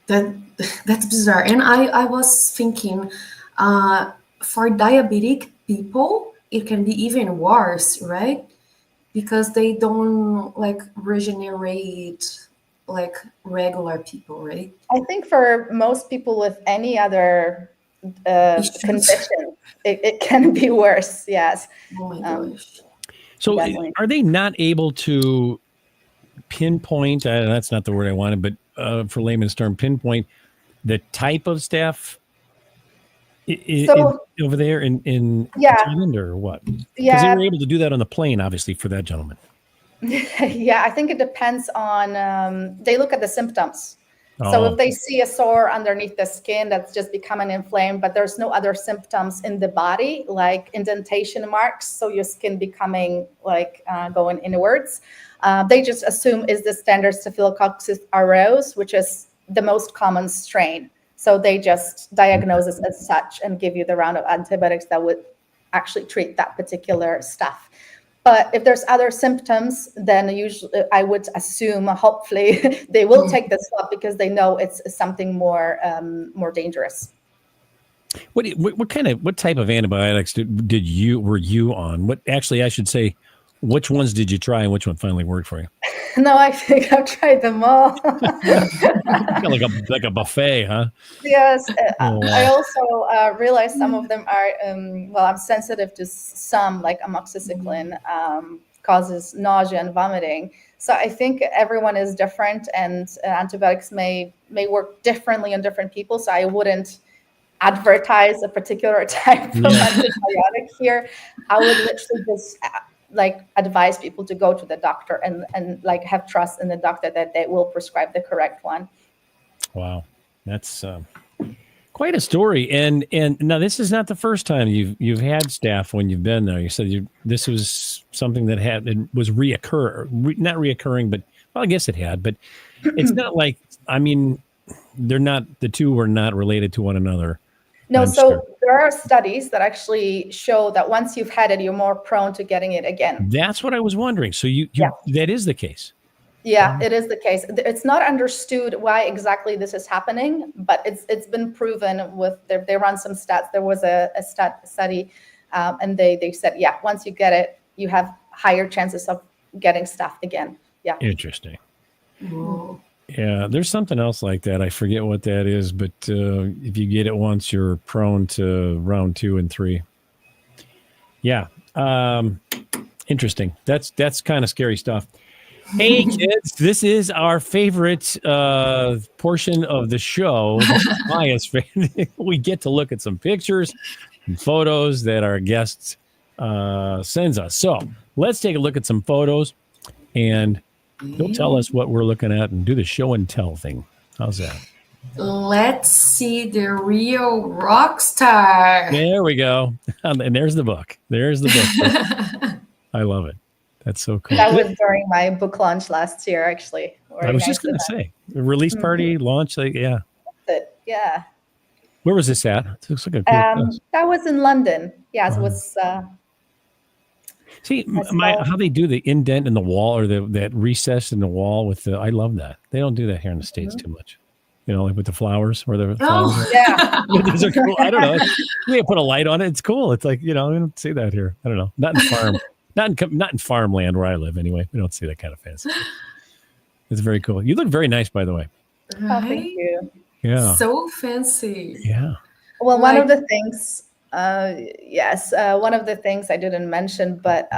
that's bizarre. And I was thinking, for diabetic people, it can be even worse, right? Because they don't like regenerate like regular people, right?
I think for most people with any other condition, it can be worse. Yes.
Oh my gosh.
So
Definitely.
are they not able to pinpoint, that's not the word I wanted, but for layman's term, pinpoint the type of staff over there in Thailand or what? Because they were able to do that on the plane, obviously, for that gentleman.
Yeah, I think it depends on, they look at the symptoms. So if they see a sore underneath the skin that's just becoming inflamed, but there's no other symptoms in the body, like indentation marks, so your skin becoming like going inwards, they just assume is the standard Staphylococcus aureus, which is the most common strain. So they just diagnose it as such and give you the round of antibiotics that would actually treat that particular stuff. But if there's other symptoms, then usually I would assume, hopefully, they will take the swab because they know it's something more dangerous.
What type of antibiotics were you on? I should say, which ones did you try and which one finally worked for you?
No, I think I've tried them all.
like a buffet, huh?
Yes. I also realized some of them are, I'm sensitive to some, like amoxicillin causes nausea and vomiting. So I think everyone is different, and antibiotics may work differently on different people. So I wouldn't advertise a particular type of antibiotic here. I would literally just advise people to go to the doctor and have trust in the doctor that they will prescribe the correct one.
Wow, that's quite a story. And now this is not the first time you've had staph when you've been there. You said this was something that was not reoccurring, but I guess it had. But it's not like, the two were not related to one another.
No, there are studies that actually show that once you've had it, you're more prone to getting it again.
That's what I was wondering. So that is the case.
Yeah, it is the case. It's not understood why exactly this is happening, but it's been proven with they run some stats. There was a study, and they said, once you get it, you have higher chances of getting staph again. Yeah.
Interesting.
Whoa.
Yeah, there's something else like that. I forget what that is, but if you get it once, you're prone to round 2 and 3. Yeah, interesting. That's kind of scary stuff. Hey, kids, this is our favorite portion of the show. Maya's favorite. We get to look at some pictures and photos that our guests sends us. So let's take a look at some photos, and you'll tell us what we're looking at and do the show and tell thing. How's that?
Let's see the real rock star.
There we go. And there's the book. I love it. That's so cool.
That was during my book launch last year, actually.
I was just going to say, the release party, launch, yeah.
Yeah.
Where was this at? It looks like a cool place.
That was in London. Yeah, it was...
See, how they do the indent in the wall, or that recess in the wall with I love that. They don't do that here in the States too much. Like with the flowers, or the flowers.
Yeah.
Those are cool. I don't know. They put a light on it. It's cool. It's like, we don't see that here. I don't know. Not in farmland where I live anyway. We don't see that kind of fancy. It's very cool. You look very nice, by the way.
Oh, thank you.
Yeah.
So fancy.
Yeah.
Well, one of the things, one of the things I didn't mention, but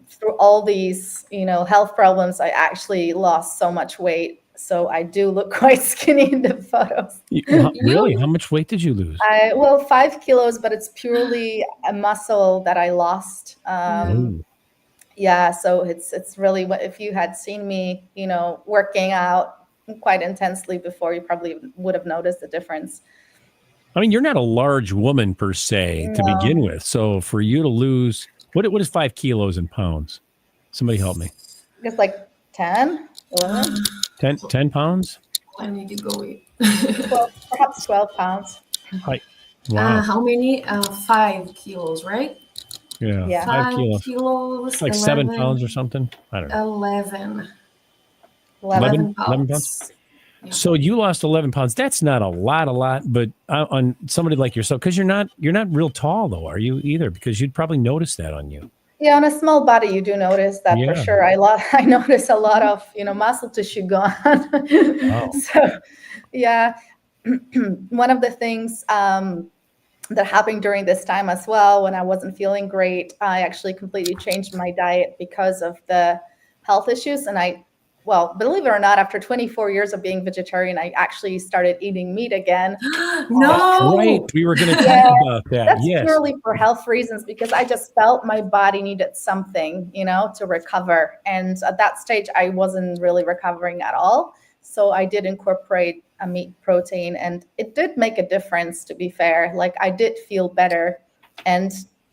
through all these, health problems, I actually lost so much weight. So I do look quite skinny in the photos.
Really? How much weight did you lose?
5 kilos, but it's purely a muscle that I lost. Yeah, so it's really, if you had seen me, working out quite intensely before, you probably would have noticed the difference.
I mean, you're not a large woman per se to begin with. So for you to lose, what is 5 kilos in pounds? Somebody help me.
It's like 10, 11.
10 pounds?
I need to go eat.
12, perhaps 12 pounds.
Wow.
How many? 5 kilos, right?
Yeah. 5 kilos. Like 11, 7 pounds or something? I don't know.
11 pounds.
Yeah. So you lost 11 pounds. That's not a lot, but on somebody like yourself, because you're not real tall though, are you either? Because you'd probably notice that on you.
Yeah, on a small body, you do notice that for sure. I notice a lot of muscle tissue gone. Wow. So, yeah, one of the things that happened during this time as well, when I wasn't feeling great, I actually completely changed my diet because of the health issues, and I well, believe it or not, after 24 years of being vegetarian, I actually started eating meat again.
No.
Right. We were going to talk
Yeah,
about that.
That's
Yes.
purely for health reasons, because I just felt my body needed something, to recover. And at that stage, I wasn't really recovering at all. So I did incorporate a meat protein, and it did make a difference, to be fair. Like, I did feel better. And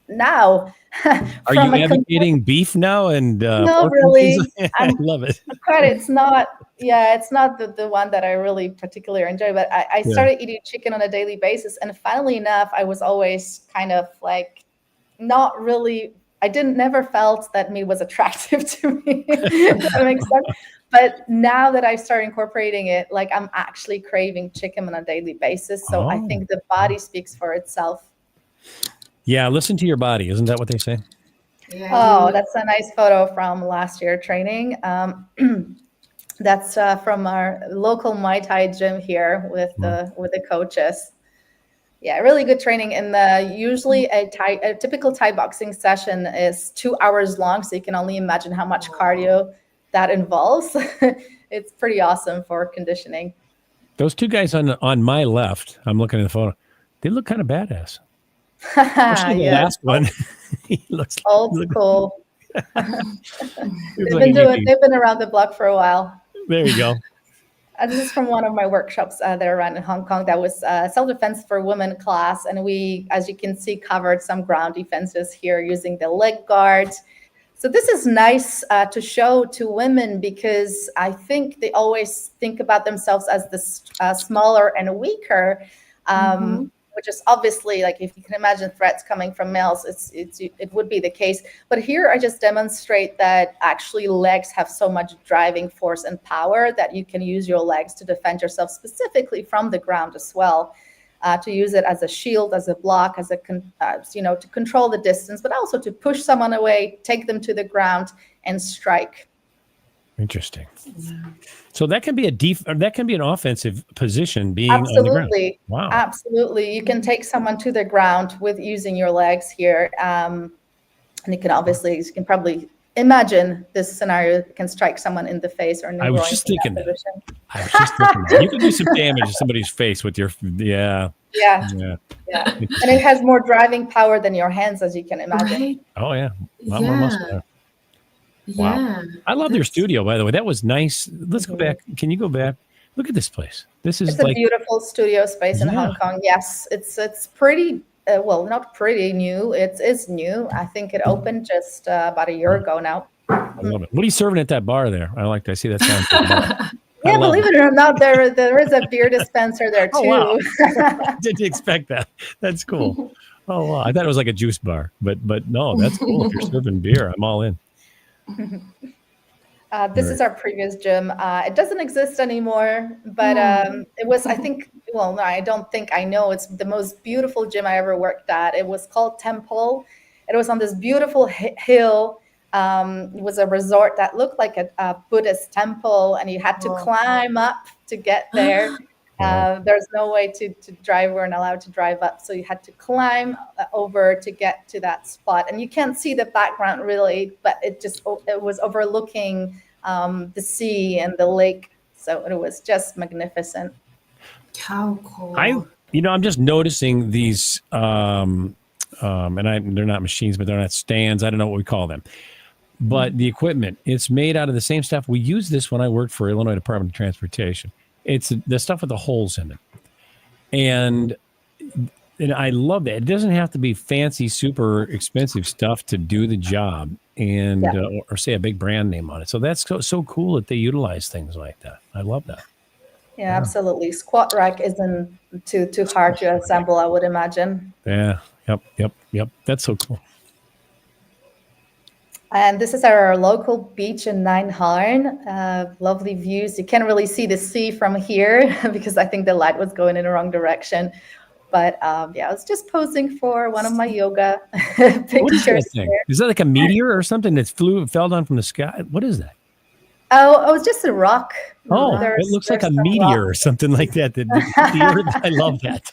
now,
Are you advocating beef now and
no,
pork
really.
and things? I love it.
But it's not, it's not the one that I really particularly enjoy. But I started eating chicken on a daily basis. And funnily enough, I was always kind of like not really, never felt that meat was attractive to me. If that makes sense. But now that I start incorporating it, like, I'm actually craving chicken on a daily basis. So I think the body speaks for itself.
Yeah, listen to your body. Isn't that what they say?
Yeah, that's a nice photo from last year training. That's from our local Muay Thai gym here with the coaches. Yeah, really good training. And usually a typical Thai boxing session is 2 hours long, so you can only imagine how much cardio that involves. It's pretty awesome for conditioning.
Those two guys on my left, I'm looking at the photo. They look kind of badass. Especially the last one. He looks
old school. They've been around the block for a while.
There you go.
This is from one of my workshops that I ran in Hong Kong. That was self-defense for women class. And we, as you can see, covered some ground defenses here using the leg guards. So this is nice to show to women, because I think they always think about themselves as the smaller and weaker, which is obviously, like, if you can imagine threats coming from males, it would be the case. But here I just demonstrate that actually legs have so much driving force and power that you can use your legs to defend yourself, specifically from the ground as well, to use it as a shield, as a block, as to control the distance, but also to push someone away, take them to the ground, and strike.
Interesting. So that can be an offensive position, being
Absolutely.
on the ground. Wow.
Absolutely. You can take someone to the ground with using your legs here. And you can probably imagine this scenario. You can strike someone in the face or in the groin.
I was just thinking that. You can do some damage to somebody's face with your,
Yeah. And it has more driving power than your hands, as you can imagine.
Right?
Oh, yeah. A lot more muscular. Wow.
Yeah.
I love their studio, by the way. That was nice. Let's go back. Can you go back? Look at this place. It's
a beautiful studio space in Hong Kong. Yes, it's pretty, not pretty new. It is new. I think it opened just about a year ago now.
I love it. What are you serving at that bar there? I see that sound.
Yeah, believe it or not, there is a beer dispenser there too.
Oh, wow. Didn't expect that. That's cool. Oh, wow. I thought it was like a juice bar, but no, that's cool. If you're serving beer, I'm all in.
This is our previous gym. It doesn't exist anymore, but it was, I think, I don't think I know. It's the most beautiful gym I ever worked at. It was called Temple. It was on this beautiful hill. It was a resort that looked like a Buddhist temple, and you had to climb up to get there. There's no way to drive. We weren't allowed to drive up. So you had to climb over to get to that spot. And you can't see the background really, but it was overlooking the sea and the lake. So it was just magnificent.
How cool.
I'm just noticing these, and they're not machines, but they're not stands. I don't know what we call them. But the equipment, it's made out of the same stuff. We used this when I worked for Illinois Department of Transportation. It's the stuff with the holes in it. And I love that. It doesn't have to be fancy, super expensive stuff to do the job and or say a big brand name on it. So that's so cool that they utilize things like that. I love that.
Yeah, absolutely. Squat rack isn't too hard to assemble, I would imagine.
Yeah. Yep. That's so cool.
And this is our local beach in Nine Harn. Lovely views. You can't really see the sea from here because I think the light was going in the wrong direction. But I was just posing for one of my yoga pictures.
What is that thing? Is that like a meteor or something that fell down from the sky? What is that?
Oh, it's just a rock.
Oh, it looks like a
some
meteor
rock.
or something like that. The Earth, I love that.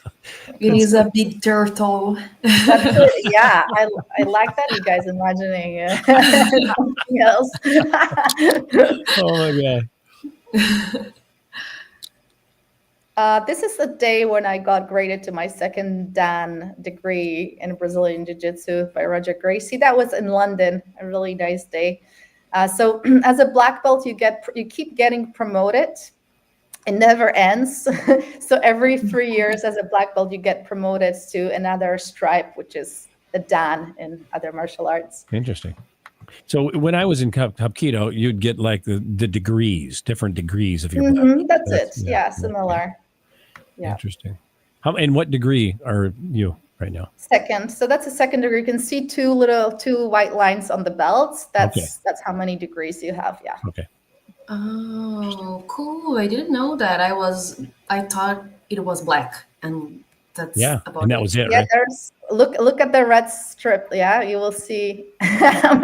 It is a big turtle.
That's it. Yeah, I like that you guys imagining something else.
Oh my God.
This is the day when I got graded to my second Dan degree in Brazilian Jiu-Jitsu by Roger Gracie. That was in London, a really nice day. So as a black belt, you keep getting promoted. It never ends. So every 3 years as a black belt, you get promoted to another stripe, which is the Dan in other martial arts.
Interesting. So when I was in Hapkido, you'd get like the degrees, different degrees of your black belt.
That's it. Yeah, similar. Yeah.
Interesting. And what degree are you right now?
Second. So that's a second degree. You can see two white lines on the belts. That's how many degrees you have. Yeah.
Okay.
Oh, cool. I didn't know that. I thought it was black, and that's about
and that was it,
yeah,
right?
there's look at the red strip. Yeah, you will see how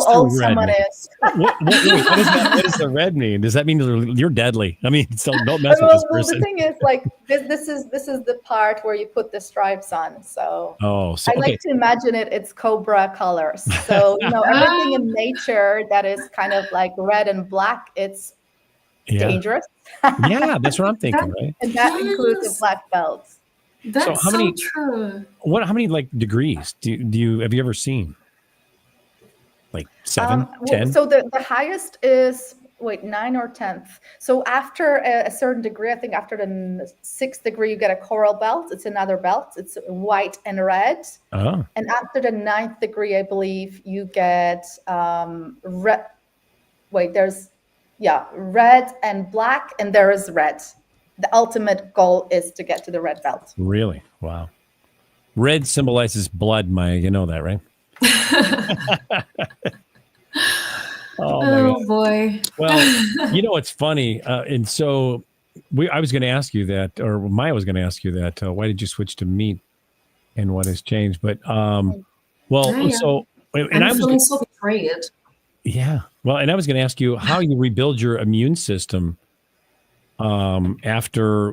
old someone is.
What does the red mean? Does that mean you're deadly? I mean, so don't mess with this person.
The thing is, like this is the part where you put the stripes on. So I like to imagine it's cobra colors. So everything in nature that is kind of like red and black, it's dangerous.
Yeah, that's what I'm thinking, right?
And that includes the black belts.
That's so true.
How many like degrees have you ever seen? Like 7, 10?
So the highest is 9 or 10th. So after a certain degree, I think after the 6th degree, you get a coral belt. It's another belt. It's white and red.
Oh.
And after the 9th degree, I believe you get red. There's red and black, and there is red. The ultimate goal is to get to the red belt.
Really? Wow. Red symbolizes blood, Maya. You know that, right?
Oh boy.
Well, it's funny. And so I was going to ask you that, or Maya was going to ask you that. Why did you switch to meat and what has changed? But,
I'm feeling so betrayed.
Yeah. Well, and I was going to ask you how you rebuild your immune system after,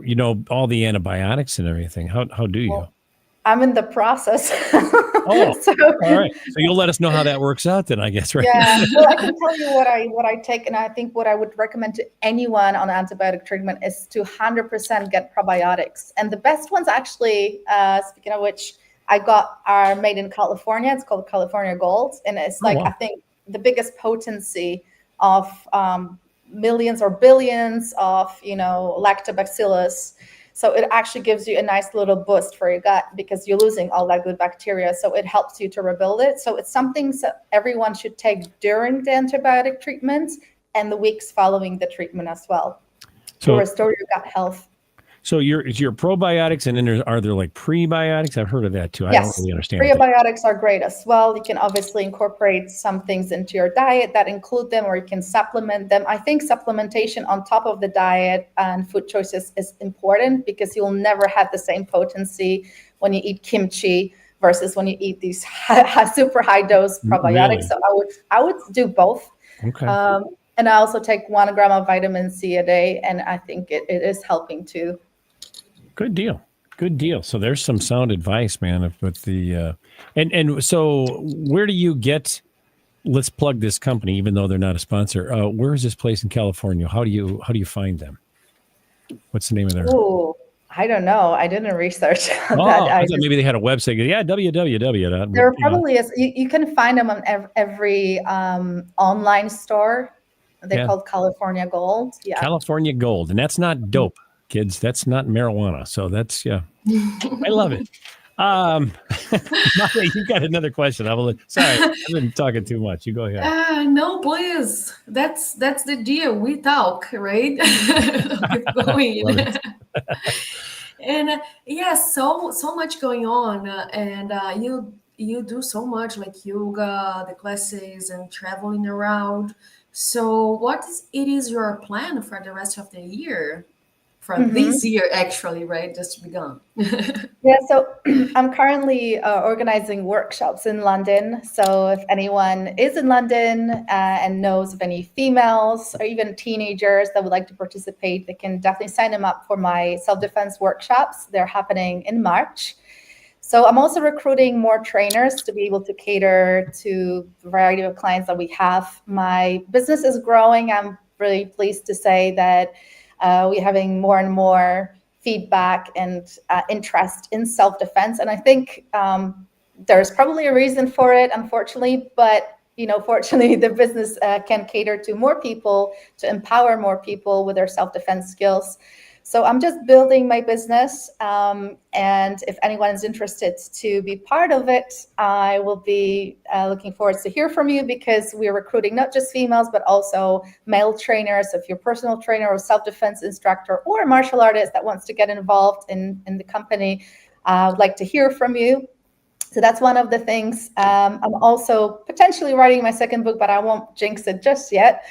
all the antibiotics and everything. How do you?
Well, I'm in the process.
All right. So you'll let us know how that works out then, I guess, right?
Yeah. Well, I can tell you what I take, and I think what I would recommend to anyone on antibiotic treatment is to 100% get probiotics. And the best ones actually, speaking of which, are made in California. It's called California Gold. And it's I think the biggest potency of millions or billions of, lactobacillus. So it actually gives you a nice little boost for your gut because you're losing all that good bacteria. So it helps you to rebuild it. So it's something that everyone should take during the antibiotic treatment and the weeks following the treatment as well to restore your gut health.
So your probiotics, and then are there like prebiotics? I've heard of that too. I don't really understand.
Prebiotics are great as well. You can obviously incorporate some things into your diet that include them, or you can supplement them. I think supplementation on top of the diet and food choices is important because you'll never have the same potency when you eat kimchi versus when you eat these super high dose probiotics. Really? So I would do both.
Okay.
And I also take 1 gram of vitamin C a day, and I think it is helping too.
Good deal. So there's some sound advice, man, with the and so where do you get? Let's plug this company, even though they're not a sponsor. Where is this place in California? How do you find them? What's the name of their?
Oh, I don't know. I didn't research that.
I thought maybe they had a website. Yeah, www.
There probably is. You can find them on every online store. They're called California Gold. Yeah,
California Gold, and that's not dope. Kids, that's not marijuana. So that's, I love it. You've got another question. Sorry, I've been talking too much. You go ahead.
No, please. That's the deal. We talk, right? Keep going. And so much going on. And you do so much like yoga, the classes, and traveling around. So what is your plan for the rest of the year? for this year, actually, right? Just begun.
Yeah, so I'm currently organizing workshops in London. So if anyone is in London and knows of any females or even teenagers that would like to participate, they can definitely sign them up for my self-defense workshops. They're happening in March. So I'm also recruiting more trainers to be able to cater to the variety of clients that we have. My business is growing. I'm really pleased to say that we're having more and more feedback and interest in self-defense. And I think there's probably a reason for it, unfortunately, but fortunately, the business can cater to more people, to empower more people with their self-defense skills. So I'm just building my business. And if anyone is interested to be part of it, I will be looking forward to hear from you, because we're recruiting not just females, but also male trainers. So if you're a personal trainer or self-defense instructor or a martial artist that wants to get involved in the company, I would like to hear from you. So that's one of the things. I'm also potentially writing my second book, but I won't jinx it just yet.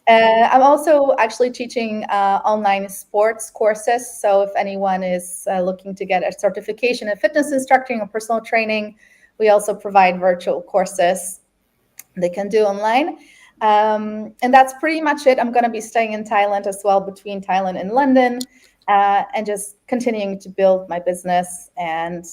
I'm also actually teaching online sports courses. So if anyone is looking to get a certification in fitness instructing or personal training, we also provide virtual courses they can do online. And that's pretty much it. I'm going to be staying in Thailand as well, between Thailand and London. And just continuing to build my business and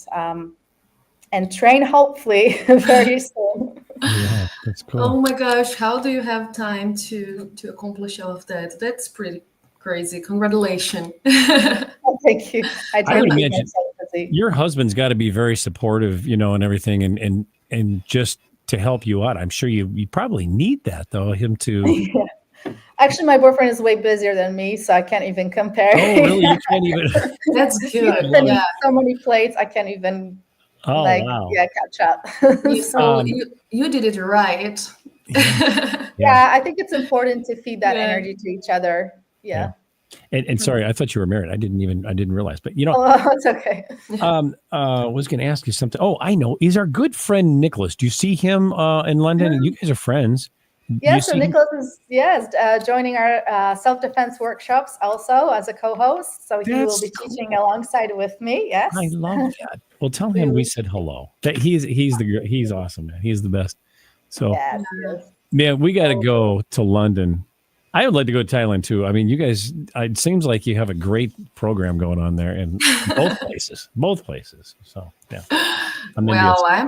train, hopefully, very soon.
Yeah, that's cool.
Oh my gosh, how do you have time to accomplish all of that? That's pretty crazy. Congratulations.
Oh, thank you.
I would imagine your husband's got to be very supportive, and everything, and just to help you out. I'm sure you probably need that, though, him to.
Yeah. Actually, my boyfriend is way busier than me, so I can't even compare.
Oh, really? You can't even.
That's good.
Yeah. So many plates, I can't even
wow.
catch up.
You did it right.
Yeah, I think it's important to feed that energy to each other. Yeah.
And sorry, I thought you were married. I didn't realize, but
Oh, it's okay.
Was going to ask you something. Oh, I know. Is our good friend Nicholas? Do you see him in London? And you guys are friends.
Yeah, so Nicholas is joining our self-defense workshops also as a co-host. So he will be teaching alongside with me. Yes,
I love that. Well, tell him we said hello. That he's awesome, man. He's the best. So, man, we got to go to London. I would like to go to Thailand too. I mean, you guys. It seems like you have a great program going on there in both places. So, yeah.
I'm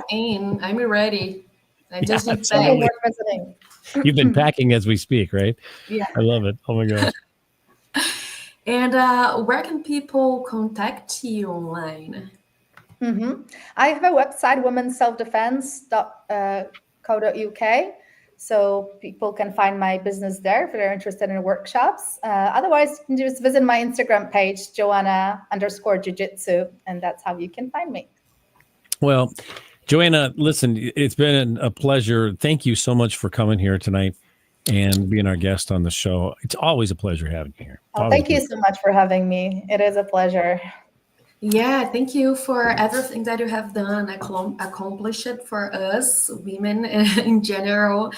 in. I'm ready. I just need
visiting.
You've been packing as we speak, right?
Yeah.
I love it. Oh my gosh.
Mm-hmm.
And where can people contact you online?
I have a website, womenselfdefense.co.uk. So people can find my business there if they're interested in workshops. Otherwise, you can just visit my Instagram page, Joanna_Jiujitsu, and that's how you can find me.
Well, Joanna, listen, it's been a pleasure. Thank you so much for coming here tonight and being our guest on the show. It's always a pleasure having you here.
Thank you so much for having me. It is a pleasure.
Yeah, thank you for everything that you have done, accomplished it for us, women in general.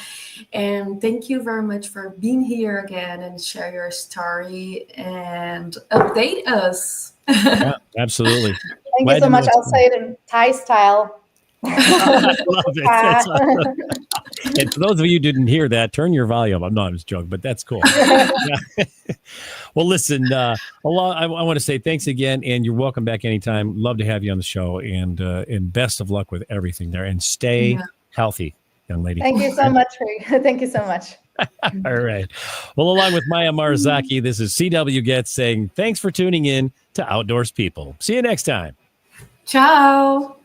And thank you very much for being here again and share your story and update us.
Yeah, absolutely.
Thank you so much. I'll say it in Thai style.
I love it. That's awesome. And for those of you who didn't hear that, turn your volume. I'm not just joking, but that's cool. Well, listen, I want to say thanks again, and you're welcome back anytime. Love to have you on the show, and best of luck with everything there, and stay healthy, young lady.
Thank you so much. Thank you so much.
All right. Well, along with Maya Marzaki, this is CW Getz saying thanks for tuning in to Outdoors People. See you next time.
Ciao.